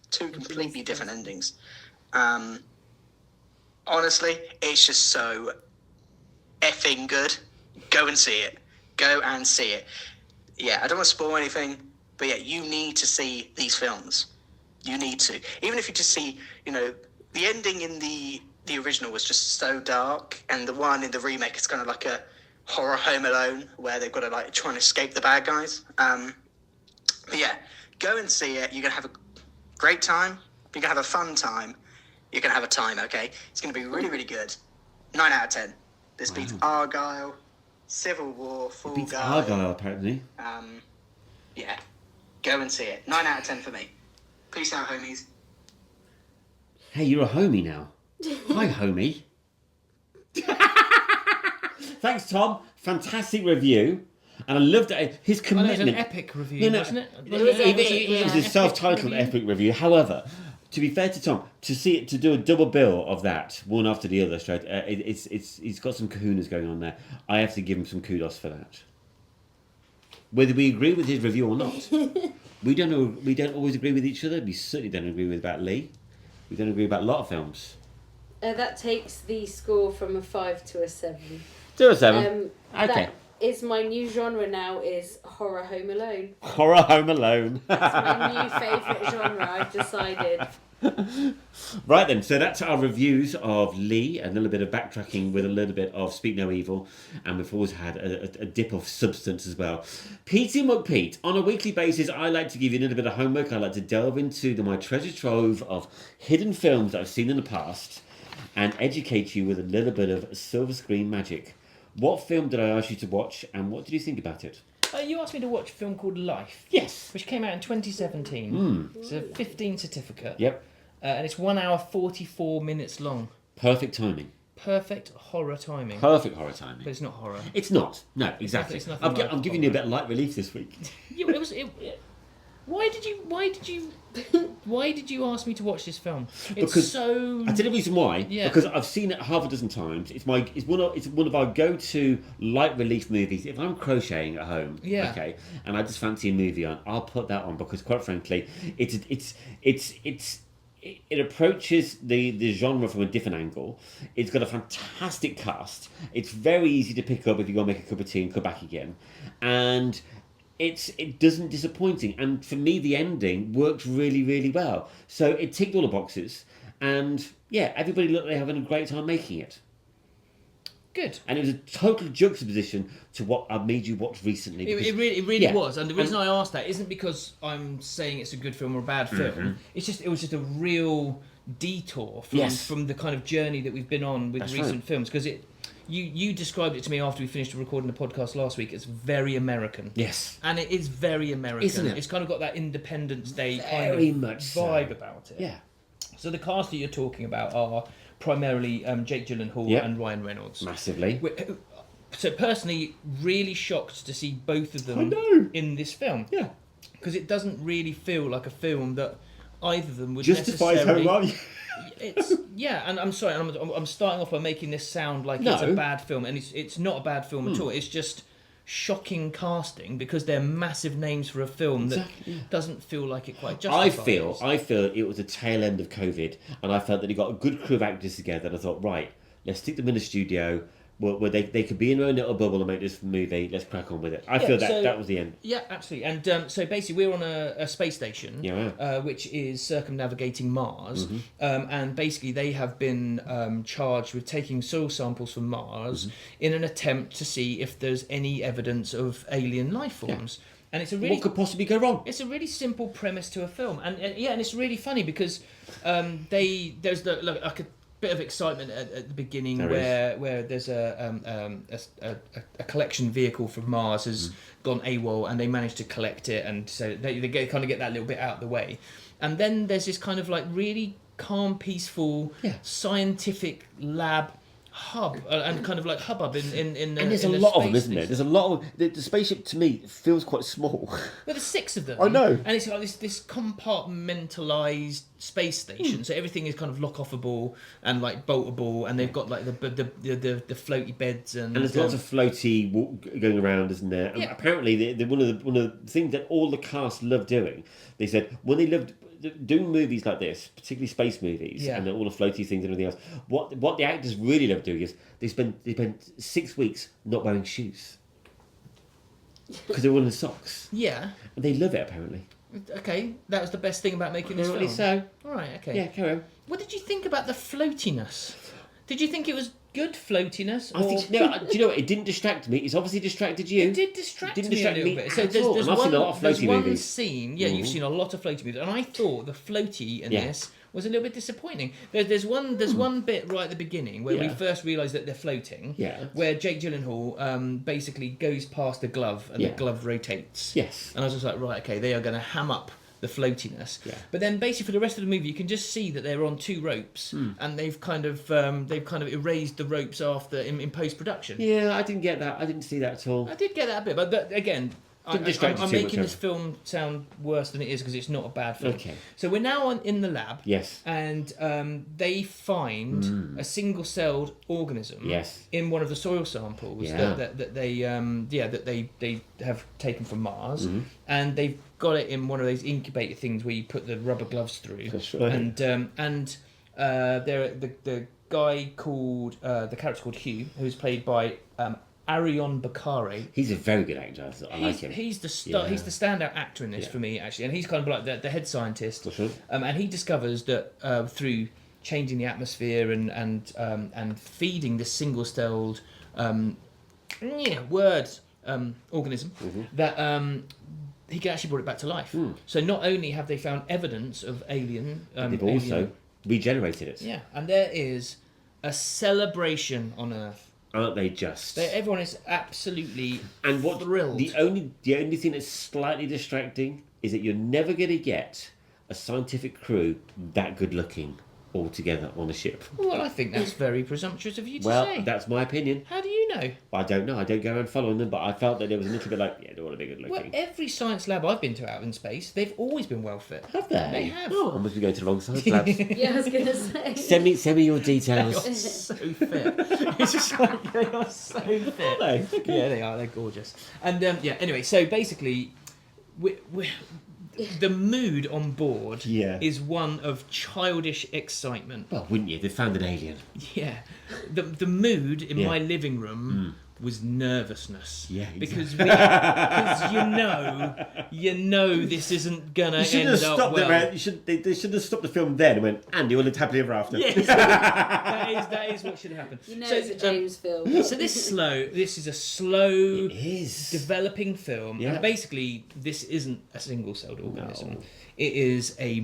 S6: Honestly, it's just so effing good. Go and see it. Yeah, I don't want to spoil anything, but yeah, you need to see these films. You need to. Even if you just see, the ending in the original was just so dark, and the one in the remake is kind of like a horror Home Alone, where they've got to like try and escape the bad guys. But yeah, go and see it. You're going to have a great time. You're going to have a fun time. You're going to have a time, okay? It's going to be really, really good. 9 out of 10. This beats Argyle, Civil War, Fall
S2: Beats
S6: Guy.
S2: Argyle, apparently.
S6: Yeah, go and see it. 9 out of 10 for me. Peace out, homies.
S2: Hey, you're a homie now. Hi, homie. Thanks, Tom. Fantastic review. And I loved his
S3: It
S2: commitment.
S3: was an epic review, wasn't it?
S2: It was a self-titled epic review. However, to be fair to Tom, to do a double bill of that, one after the other, straight, he's got some kahunas going on there. I have to give him some kudos for that. Whether we agree with his review or not, we don't always agree with each other. We certainly don't agree about Lee. We don't agree about a lot of films.
S1: That takes the score from a 5 to a 7.
S2: To a 7. Okay.
S1: That is my new genre now, is horror Home Alone.
S2: Horror Home Alone.
S1: That's my new favourite genre, I've decided.
S2: Right then, so that's our reviews of Lee, a little bit of backtracking with a little bit of Speak No Evil, and we've always had a dip of Substance as well. Petey McPete, on a weekly basis, I like to give you a little bit of homework. I like to delve into my treasure trove of hidden films that I've seen in the past and educate you with a little bit of silver screen magic. What film did I ask you to watch, and what did you think about it?
S3: You asked me to watch a film called Life.
S2: Yes.
S3: Which came out in 2017. It's a 15 certificate.
S2: Yep.
S3: And it's 1 hour 44 minutes long.
S2: Perfect timing.
S3: Perfect horror timing.
S2: Perfect horror timing.
S3: But it's not horror.
S2: It's not. No, exactly.
S3: It's nothing
S2: I'm giving you a bit of light relief this week.
S3: Yeah, why did you ask me to watch this film?
S2: Because I tell you the reason why.
S3: Yeah.
S2: Because I've seen it half a dozen times. It's one of our go-to light relief movies. If I'm crocheting at home, okay, and I just fancy a movie on, I'll put that on because, quite frankly, it approaches the genre from a different angle. It's got a fantastic cast. It's very easy to pick up if you go make a cup of tea and come back again, and it doesn't disappointing. And for me, the ending worked really, really well. So it ticked all the boxes, and yeah, everybody looked like they were having a great time making it.
S3: Good.
S2: And it was a total juxtaposition to what I made you watch recently.
S3: It really was. And the reason I asked that isn't because I'm saying it's a good film or a bad film. It was just a real detour from the kind of journey that we've been on with recent films. Because you described it to me after we finished recording the podcast last week. It's very American.
S2: Yes.
S3: And it is very American.
S2: Isn't it?
S3: It's kind of got that Independence Day
S2: Very
S3: kind of
S2: much
S3: vibe about it.
S2: Yeah.
S3: So the cast that you're talking about are primarily Jake Gyllenhaal and Ryan Reynolds.
S2: Massively.
S3: So personally, really shocked to see both of them in this film.
S2: Yeah.
S3: Because it doesn't really feel like a film that either of them would
S2: justifies
S3: necessarily...
S2: how well.
S3: And I'm sorry, I'm starting off by making this sound like it's a bad film, and it's not a bad film at all. It's just shocking casting because they're massive names for a film that doesn't feel like it quite justifies.
S2: I feel it was a tail end of COVID, and I felt that he got a good crew of actors together, and I thought, right, let's stick them in a studio where they could be in their own little bubble and make this movie. Let's crack on with it. I feel that was the end.
S3: Yeah, absolutely. And so basically, we're on a space station, which is circumnavigating Mars, and basically they have been charged with taking soil samples from Mars in an attempt to see if there's any evidence of alien life forms. Yeah. And it's a really,
S2: what could possibly go wrong?
S3: It's a really simple premise to a film, and it's really funny because there's like a bit of excitement at the beginning where there's a collection vehicle from Mars has gone AWOL and they managed to collect it, and so they kind of get that little bit out of the way, and then there's this kind of like really calm, peaceful, scientific lab hub and kind of like hubbub in
S2: and there's a lot of them, isn't there? There's a lot of the spaceship. To me, feels quite small.
S3: Well, there's 6 of them.
S2: I know,
S3: and it's like this compartmentalized space station, so everything is kind of lock-offable and like boltable, and they've got like the floaty beds and
S2: there's lots of floaty going around, isn't there? And apparently, one of the things that all the cast love doing, they said when they loved doing movies like this, particularly space movies, and all the floaty things and everything else. What the actors really love doing is they spend 6 weeks not wearing shoes because they're wearing socks.
S3: Yeah,
S2: and they love it apparently.
S3: Okay, that was the best thing about making this film.
S2: So,
S3: all right, okay.
S2: Yeah, carry on.
S3: What did you think about the floatiness? Did you think it was good floatiness?
S2: I think do you know what? It didn't distract me. It's obviously distracted you.
S3: It did distract me
S2: a
S3: little bit. So there's one scene. Yeah, you've seen a lot of floaty movies, and I thought the floaty in this was a little bit disappointing. There's one bit right at the beginning where we first realise that they're floating.
S2: Yeah.
S3: Where Jake Gyllenhaal basically goes past the glove and the glove rotates.
S2: Yes.
S3: And I was just like, right, okay, they are going to ham up the floatiness. Yeah. But then basically for the rest of the movie you can just see that they're on 2 ropes and they've kind of erased the ropes after in post production.
S2: Yeah, I didn't get that. I didn't see that at all.
S3: I did get that a bit, but again, I'm making this film sound worse than it is because it's not a bad film. Okay. So we're now in the lab.
S2: Yes.
S3: And they find a single-celled organism.
S2: Yes.
S3: In one of the soil samples that they have taken from Mars, and they've got it in one of those incubator things where you put the rubber gloves through.
S2: That's right.
S3: And the guy called the character called Hugh, who's played by Arion Bakare.
S2: He's a very good actor. I like him.
S3: He's the he's the standout actor in this for me, actually, and he's kind of like the head scientist.
S2: Sure.
S3: And he discovers that through changing the atmosphere and feeding this single-celled organism that he can actually brought it back to life. So not only have they found evidence of alien,
S2: they've also regenerated it.
S3: Yeah, and there is a celebration on Earth
S2: Aren't they just?
S3: Everyone is absolutely
S2: and what
S3: thrilled.
S2: The only thing that's slightly distracting is that you're never going to get a scientific crew that good looking all together on a ship.
S3: Well, I think that's very presumptuous of you to say.
S2: Well, that's my opinion.
S3: How do you know?
S2: I don't know. I don't go around following them, but I felt that there was a little bit like, yeah, they want to be good looking.
S3: Well, every science lab I've been to out in space, they've always been well fit.
S2: Have they?
S3: They have.
S2: Oh, I must be going to the wrong science labs.
S1: Yeah, I was going to say.
S2: Send me your
S3: They are
S2: details.
S3: so fit. It's just like they are so fit.
S2: Are they? Okay.
S3: Yeah, they are. They're gorgeous. And anyway, so basically, the mood on board is one of childish excitement.
S2: Well, wouldn't you? They found an alien.
S3: Yeah. The mood in my living room was nervousness.
S2: Yeah,
S3: Because
S2: exactly.
S3: you know this isn't gonna
S2: You should
S3: end
S2: have
S3: up
S2: stopped
S3: well.
S2: they should have stopped the film then and went, and you will live happily ever after.
S3: Yes, that is what should have happened.
S1: You know, it's a James film.
S3: So this is a slow
S2: It is.
S3: developing film.
S2: Yeah.
S3: And basically, this isn't a single-celled organism.
S2: No.
S3: It is a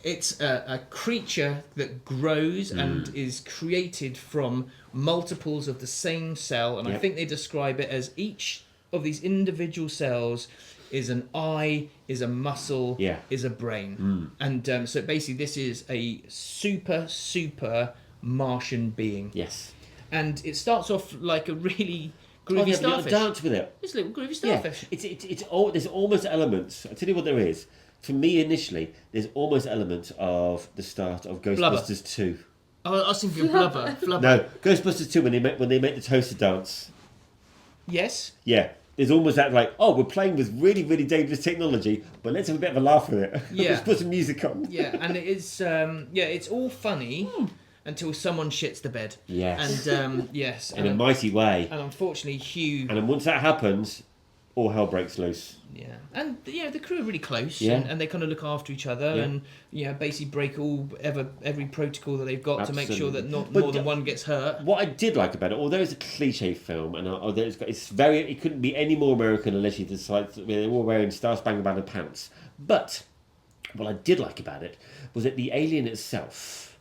S3: it's a creature that grows and is created from multiples of the same cell, and I think they describe it as each of these individual cells is an eye, is a muscle, is a brain. And so basically this is a super Martian being.
S2: Yes.
S3: And it starts off like a really groovy starfish.
S2: Dance with it.
S3: It's a little groovy starfish.
S2: It's all, there's almost elements. I'll tell you what there is. For me, initially, there's almost elements of the start of Ghostbusters 2.
S3: Oh, I was thinking Flubber.
S2: No, Ghostbusters 2 when they make the toaster dance.
S3: Yes.
S2: Yeah. There's almost that like, oh, we're playing with really, really dangerous technology, but let's have a bit of a laugh with it.
S3: Yeah.
S2: Let's put some music on.
S3: Yeah, and it is it's all funny until someone shits the bed.
S2: Yes.
S3: And yes.
S2: In a mighty way.
S3: And unfortunately Hugh
S2: And then once that happens, all hell breaks loose.
S3: Yeah, and the crew are really close,
S2: Yeah.
S3: and they kind of look after each other, and basically break every protocol that they've got to make sure that not more than one gets hurt.
S2: What I did like about it, although it's a cliche film, and although it couldn't be any more American unless you decide they're all wearing Star Spangled Banner pants. But what I did like about it was that the alien itself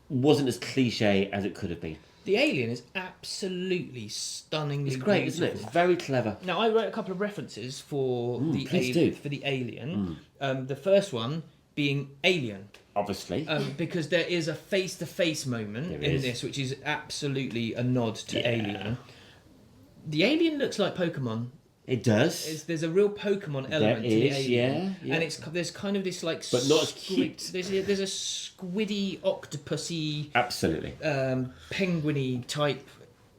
S2: wasn't as cliche as it could have been.
S3: The alien is absolutely stunningly
S2: It's great,
S3: beautiful.
S2: isn't it? It's very clever.
S3: Now, I wrote a couple of references for the alien. The first one being Alien.
S2: Obviously.
S3: Because there is a face-to-face moment in this, which is absolutely a nod to Alien. The alien looks like Pokemon.
S2: It does.
S3: There's a real Pokemon element to the alien.
S2: Yeah.
S3: And there's kind of this like...
S2: But not as cute.
S3: There's a squiddy, octopusy...
S2: Absolutely.
S3: Penguiny type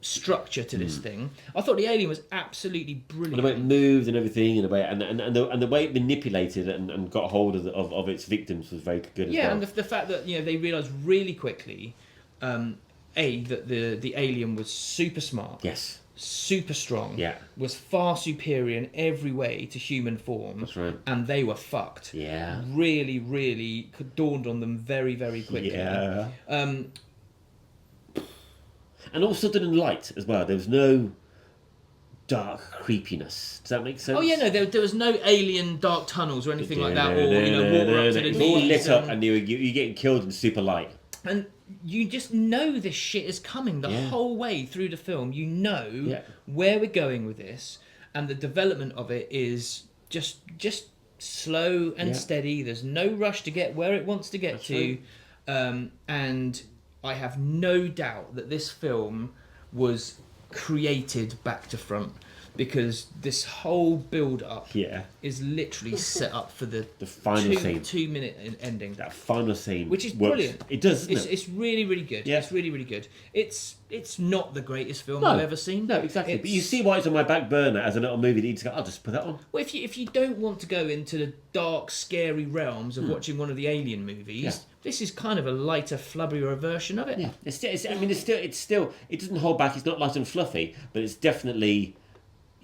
S3: structure to this thing. I thought the alien was absolutely brilliant.
S2: And the way it moved and everything, and the way it manipulated and got hold of its victims was very good as well.
S3: Yeah, and the fact that they realised really quickly, that the alien was super smart.
S2: Yes.
S3: Super strong.
S2: Yeah.
S3: Was far superior in every way to human form.
S2: That's right.
S3: And they were fucked.
S2: Yeah.
S3: Really, really dawned on them very, very quickly.
S2: Yeah. And all sudden and light as well. There was no dark creepiness. Does that make sense?
S3: Oh yeah, no, there was no alien dark tunnels or anything like that, or water up to the
S2: It's all
S3: knees
S2: lit up and you're getting killed in super light.
S3: And you just know this shit is coming the whole way through the film. You know where we're going with this, and the development of it is just slow and steady. There's no rush to get where it wants to get to. And I have no doubt that this film was created back to front, because this whole build-up is literally set up for the
S2: final scene.
S3: 2-minute ending.
S2: That final scene,
S3: which is
S2: works.
S3: brilliant.
S2: It does, doesn't it?
S3: It's really, really good.
S2: Yeah.
S3: It's really, really good. It's not the greatest film I've ever seen.
S2: No, exactly. But you see why it's on my back burner as a little movie that you just go, I'll just put that on.
S3: Well, if you don't want to go into the dark, scary realms of watching one of the Alien movies, this is kind of a lighter, flubbier version of it.
S2: Yeah, it's still. It doesn't hold back. It's not light and fluffy, but it's definitely.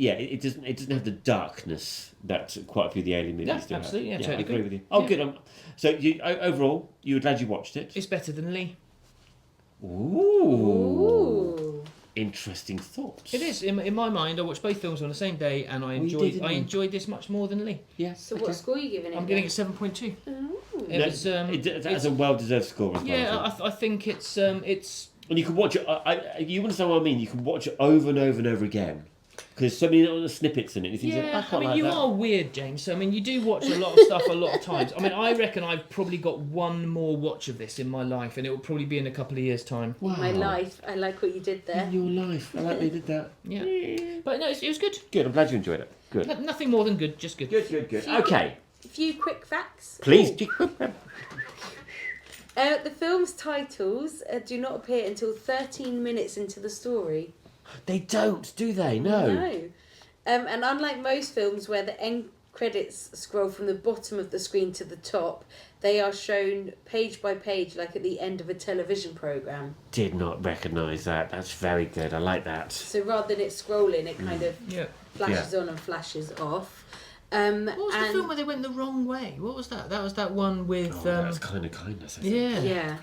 S2: Yeah, it doesn't have the darkness that quite a few of the Alien movies do.
S3: Absolutely,
S2: have.
S3: totally
S2: I agree
S3: agree
S2: with you. Oh, good. So overall, you were glad you watched it.
S3: It's better than Lee.
S2: Ooh. Interesting thoughts.
S3: It is. In my mind, I watched both films on the same day, and I enjoyed this much more than Lee.
S2: Yeah.
S1: So what score are you giving it?
S3: I'm giving it 7.2.
S1: Ooh.
S2: That's a well-deserved score as well.
S3: Yeah, I think it's.
S2: And you can watch it. You understand what I mean? You can watch it over and over and over again. Because so many little snippets in it. You think,
S3: you are weird, James. So, I mean, you do watch a lot of stuff a lot of times. I mean, I reckon I've probably got one more watch of this in my life, and it will probably be in a couple of years' time.
S1: Wow. My life. I like what you did there.
S2: In your life. I like they did that.
S3: Yeah. But no, it was good.
S2: Good. I'm glad you enjoyed it. Good.
S3: Nothing more than good, just good.
S2: Good. Okay.
S1: A few quick facts.
S2: Please.
S1: The film's titles do not appear until 13 minutes into the story.
S2: They don't, do they? No.
S1: And unlike most films where the end credits scroll from the bottom of the screen to the top, they are shown page by page, like at the end of a television programme.
S2: Did not recognise that. That's very good. I like that.
S1: So rather than it scrolling, it kind of flashes on and flashes off.
S3: What was the film where they went the wrong way? What was that? That was that one with...
S2: that was Kind of Kindness, I think.
S1: Yeah.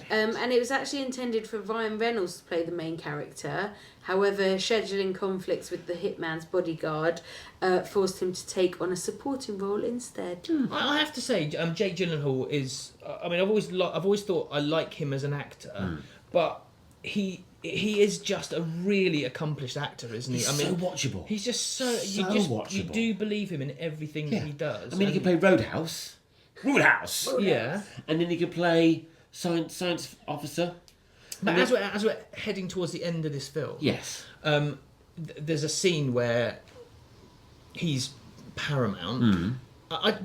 S1: And it was actually intended for Ryan Reynolds to play the main character. However, scheduling conflicts with the hitman's bodyguard forced him to take on a supporting role instead.
S3: I have to say, Jake Gyllenhaal is... I mean, I've always thought I like him as an actor, but he is just a really accomplished actor, isn't he?
S2: He's so watchable.
S3: He's just so
S2: watchable.
S3: You do believe him in everything that he does.
S2: I mean, he can play Roadhouse.
S3: Yeah.
S2: And then he can play science officer.
S3: But as we're heading towards the end of this film,
S2: yes,
S3: there's a scene where he's paramount.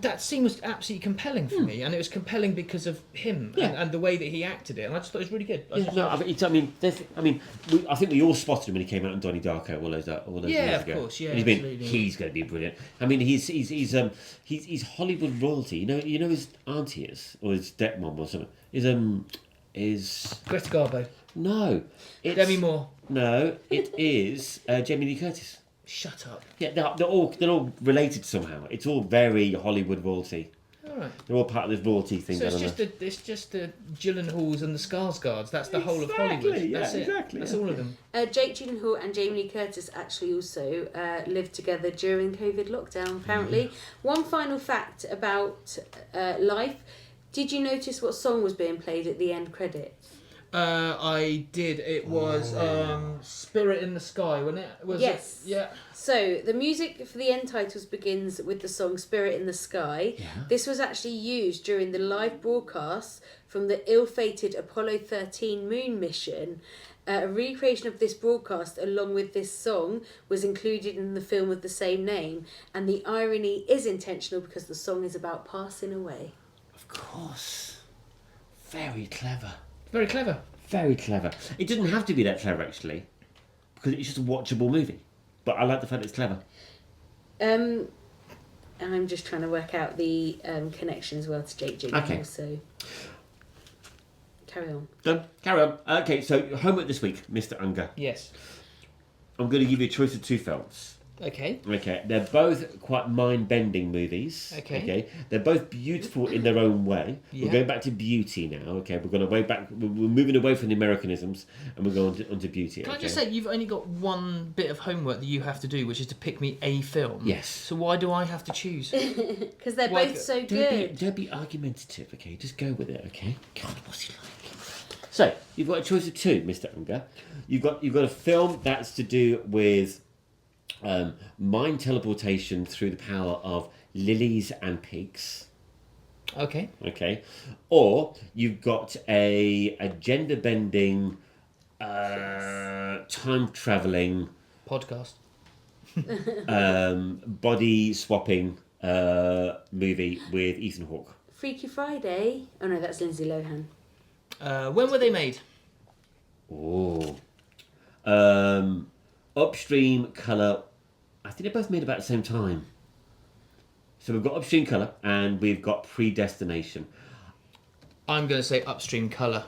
S3: That scene was absolutely compelling for me, and it was compelling because of him and the way that he acted it, and I just thought it was really good.
S2: I think we all spotted him when he came out in Donnie Darko all those years ago.
S3: Of course, yeah,
S2: and he's going to be brilliant. I mean, he's Hollywood royalty. You know his auntie is, or his stepmom or something. Is
S3: Greta Garbo?
S2: No, it's
S3: Demi Moore.
S2: No, it is Jamie Lee Curtis.
S3: Shut up.
S2: Yeah, they're all related somehow. It's all very Hollywood royalty.
S3: All right.
S2: They're all part of this royalty thing.
S3: So it's just the Gyllenhaals and the Skarsgårds. That's the whole of Hollywood. That's it.
S2: Exactly.
S3: That's all of them.
S1: Jake Gyllenhaal and Jamie Lee Curtis actually also lived together during COVID lockdown, apparently. One final fact about Life. Did you notice what song was being played at the end credits?
S3: I did. It was Spirit in the Sky, wasn't it?
S1: Yes.
S3: Yeah.
S1: So, the music for the end titles begins with the song Spirit in the Sky.
S2: Yeah.
S1: This was actually used during the live broadcast from the ill-fated Apollo 13 moon mission. A recreation of this broadcast along with this song was included in the film of the same name. And the irony is intentional because the song is about passing away.
S2: Of course. Very clever.
S3: Very clever.
S2: Very clever. It didn't have to be that clever, actually, because it's just a watchable movie. But I like the fact it's clever.
S1: I'm just trying to work out the connection as well to Jake Gyllenhaal.
S2: Okay.
S1: So carry on.
S2: Done. Carry on. Okay, so homework this week, Mr. Unger.
S3: Yes.
S2: I'm going to give you a choice of two films.
S3: Okay.
S2: Okay, they're both quite mind-bending movies.
S3: Okay.
S2: They're both beautiful in their own way.
S3: Yeah.
S2: We're going back to beauty now. Okay, we're going back. We're moving away from the Americanisms, and we're going onto beauty.
S3: Can I just say, you've only got one bit of homework that you have to do, which is to pick me a film.
S2: Yes.
S3: So why do I have to choose?
S1: Because they're both so good.
S2: Don't be argumentative. Okay, just go with it. Okay. God, what's he like? So you've got a choice of two, Mr. Unger. You've got a film that's to do with mind teleportation through the power of lilies and pigs.
S3: Okay.
S2: Okay. Or you've got a gender bending, time travelling
S3: Podcast.
S2: body swapping movie with Ethan Hawke.
S1: Freaky Friday. Oh no, that's Lindsay Lohan.
S3: When were they made?
S2: Oh. Upstream Colour. I think they're both made about the same time. So we've got Upstream Colour and we've got Predestination.
S3: I'm going to say Upstream Colour.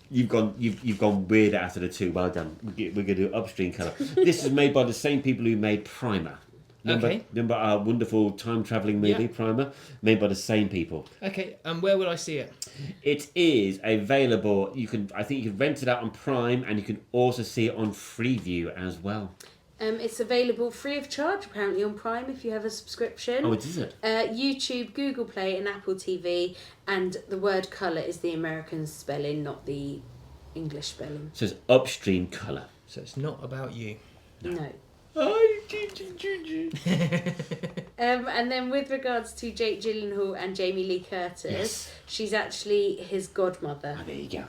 S2: You've gone weird out of the two. Well done. We're going to do Upstream Colour. This is made by the same people who made Primer. Remember our wonderful time travelling movie, Primer, made by the same people.
S3: Okay, and where would I see it?
S2: It is available. I think you can rent it out on Prime, and you can also see it on Freeview as well.
S1: It's available free of charge, apparently, on Prime if you have a subscription.
S2: Oh, is it?
S1: YouTube, Google Play, and Apple TV. And the word colour is the American spelling, not the English spelling.
S2: So it's upstream colour.
S3: So it's not about you.
S1: No. And then with regards to Jake Gyllenhaal and Jamie Lee Curtis, she's actually his godmother.
S2: Oh, there you go.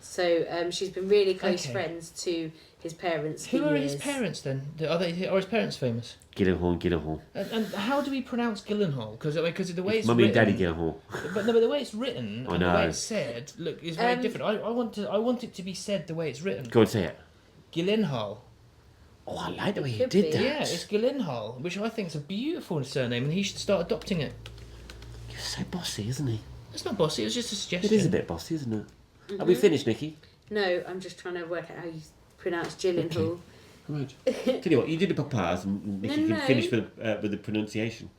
S1: So she's been really close friends to his parents.
S3: Who are his parents then? Are his parents famous?
S2: Gyllenhaal.
S3: And how do we pronounce Gyllenhaal? Because the way it's
S2: Mummy
S3: written,
S2: and Daddy Gyllenhaal.
S3: But the way it's written and the way it's said, look, is very different. I want it to be said the way it's written.
S2: Go and say it.
S3: Gyllenhaal.
S2: Oh, I like the way you
S1: Could
S2: did
S1: be.
S2: that.
S3: Yeah, it's Gyllenhaal, which I think is a beautiful surname, and he should start adopting it.
S2: You're so bossy, isn't he?
S3: It's not bossy, it was just a suggestion.
S2: It is a bit bossy, isn't it? Are we finished, Nikki?
S1: No, I'm just trying to work out how you pronounce Gyllenhaal.
S2: Right. Tell you what, you did the papas, and Nikki can finish with the pronunciation.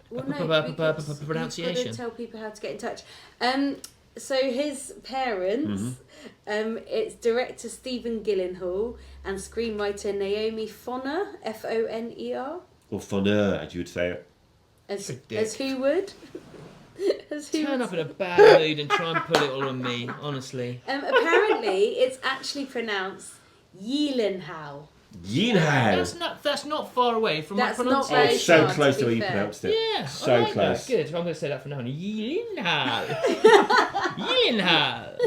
S1: Well, no,
S3: pronunciation.
S1: You've got to tell people how to get in touch. So his parents, it's director Stephen Gyllenhaal and screenwriter Naomi Foner, Foner.
S2: Or Foner, as you would say it.
S1: As who would?
S3: Turn up in a bad mood and try and put it all on me, honestly.
S1: Apparently, it's actually pronounced Gyllenhaal.
S2: Gyllenhaal.
S3: That's not far away from my
S1: That's not
S3: pronunciation.
S1: very
S2: So
S1: far,
S2: close
S1: to
S2: to
S1: be
S2: where you
S1: fair.
S2: pronounced it.
S3: Yeah,
S2: So
S3: I like
S2: close.
S3: That. Good. I'm going to say that from now on. Gyllenhaal. Gyllenhaal.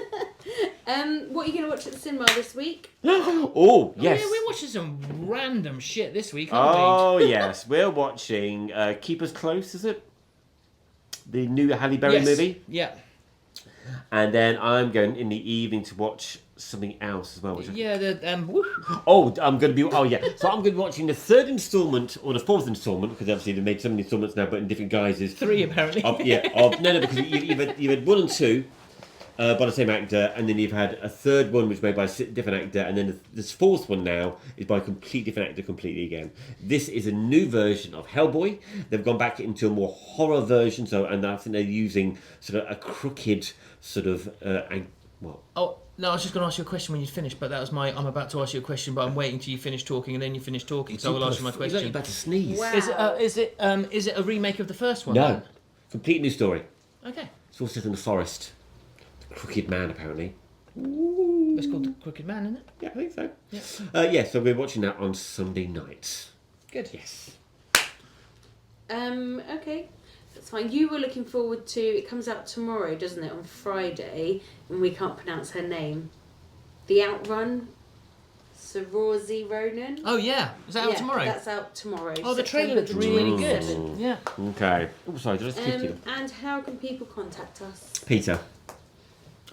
S1: What are you going to watch at the cinema this week?
S2: Oh, yes.
S3: Yeah, we're watching some random shit this week,
S2: Oh, yes. We're watching Keep Us Close, is it? The new Halle Berry movie.
S3: Yeah.
S2: And then I'm going in the evening to watch something else as well.
S3: Oh,
S2: I'm going to be... Oh, yeah. So I'm going to be watching the third instalment, or the fourth instalment, because obviously they've made so many instalments now, but in different guises.
S3: 3, apparently.
S2: No, because you've had 1 and 2 by the same actor, and then you've had a third one which is made by a different actor, and then this fourth one now is by a completely different actor completely again. This is a new version of Hellboy. They've gone back into a more horror version, and I think they're using sort of a crooked sort of...
S3: Oh, no, I was just going to ask you a question when you finished, but that was I'm about to ask you a question, but I'm waiting till you finish talking, and then you finish talking, so I will ask you my question.
S2: You're about to sneeze.
S1: Wow.
S3: Is it a remake of the first one?
S2: No.
S3: Then?
S2: Complete new story.
S3: Okay.
S2: It's all set in the forest. The crooked man, apparently.
S3: It's called The Crooked Man, isn't it?
S2: Yeah, I think so.
S3: Yeah.
S2: So we're watching that on Sunday night.
S3: Good.
S2: Yes.
S1: Okay. That's fine. You were looking forward to... It comes out tomorrow, doesn't it? On Friday. And we can't pronounce her name. The Outrun. Saoirse Ronan.
S3: Oh, yeah. Is that out tomorrow?
S1: That's out tomorrow.
S3: Oh, the trailer looks
S1: September
S3: really
S1: 27th.
S3: good. Yeah.
S2: Okay. Oh, sorry, did I skip you?
S1: And how can people contact us?
S2: Peter.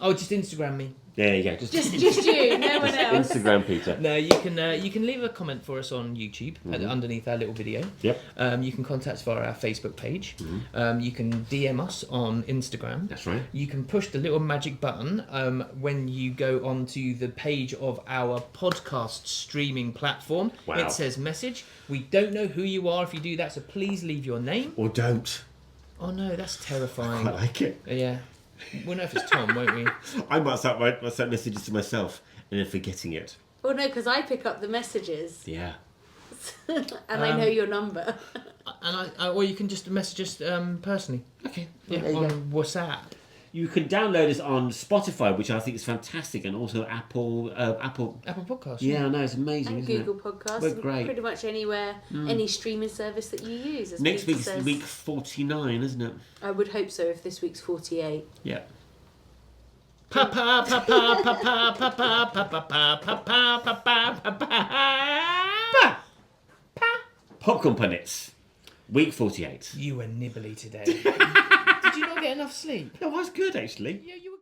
S3: Oh, just Instagram me.
S2: There you go.
S1: Just you, no one else.
S2: Instagram Peter.
S3: No, you can leave a comment for us on YouTube underneath our little video.
S2: Yep.
S3: You can contact us via our Facebook page. You can DM us on Instagram.
S2: That's right.
S3: You can push the little magic button when you go onto the page of our podcast streaming platform.
S2: Wow.
S3: It says message. We don't know who you are if you do that, so please leave your name.
S2: Or don't.
S3: Oh no, that's terrifying.
S2: I like it.
S3: Yeah. We'll know if it's Tom, won't we?
S2: I might start messages to myself and then forgetting it.
S1: Well, no, because I pick up the messages.
S2: Yeah.
S1: And I know your number.
S3: And or you can just message us personally.
S2: Okay.
S3: Yeah, on WhatsApp.
S2: You can download us on Spotify, which I think is fantastic, and also Apple.
S3: Apple Podcasts.
S2: Yeah, I know, it's amazing.
S1: And
S2: isn't
S1: Google
S2: it?
S1: Podcasts.
S2: We're
S1: and
S2: great.
S1: Pretty much anywhere, any streaming service that you use. As
S2: Next
S1: Peter
S2: week's
S1: says.
S2: week 49, isn't it?
S1: I would hope so if this week's 48.
S2: Yeah.
S3: Papa, papa, papa, papa, papa, papa, papa, papa.
S2: Popcorn Pundits, week 48.
S3: You were nibbly today. Did you not get enough sleep?
S2: That was good, actually.
S3: Yeah, you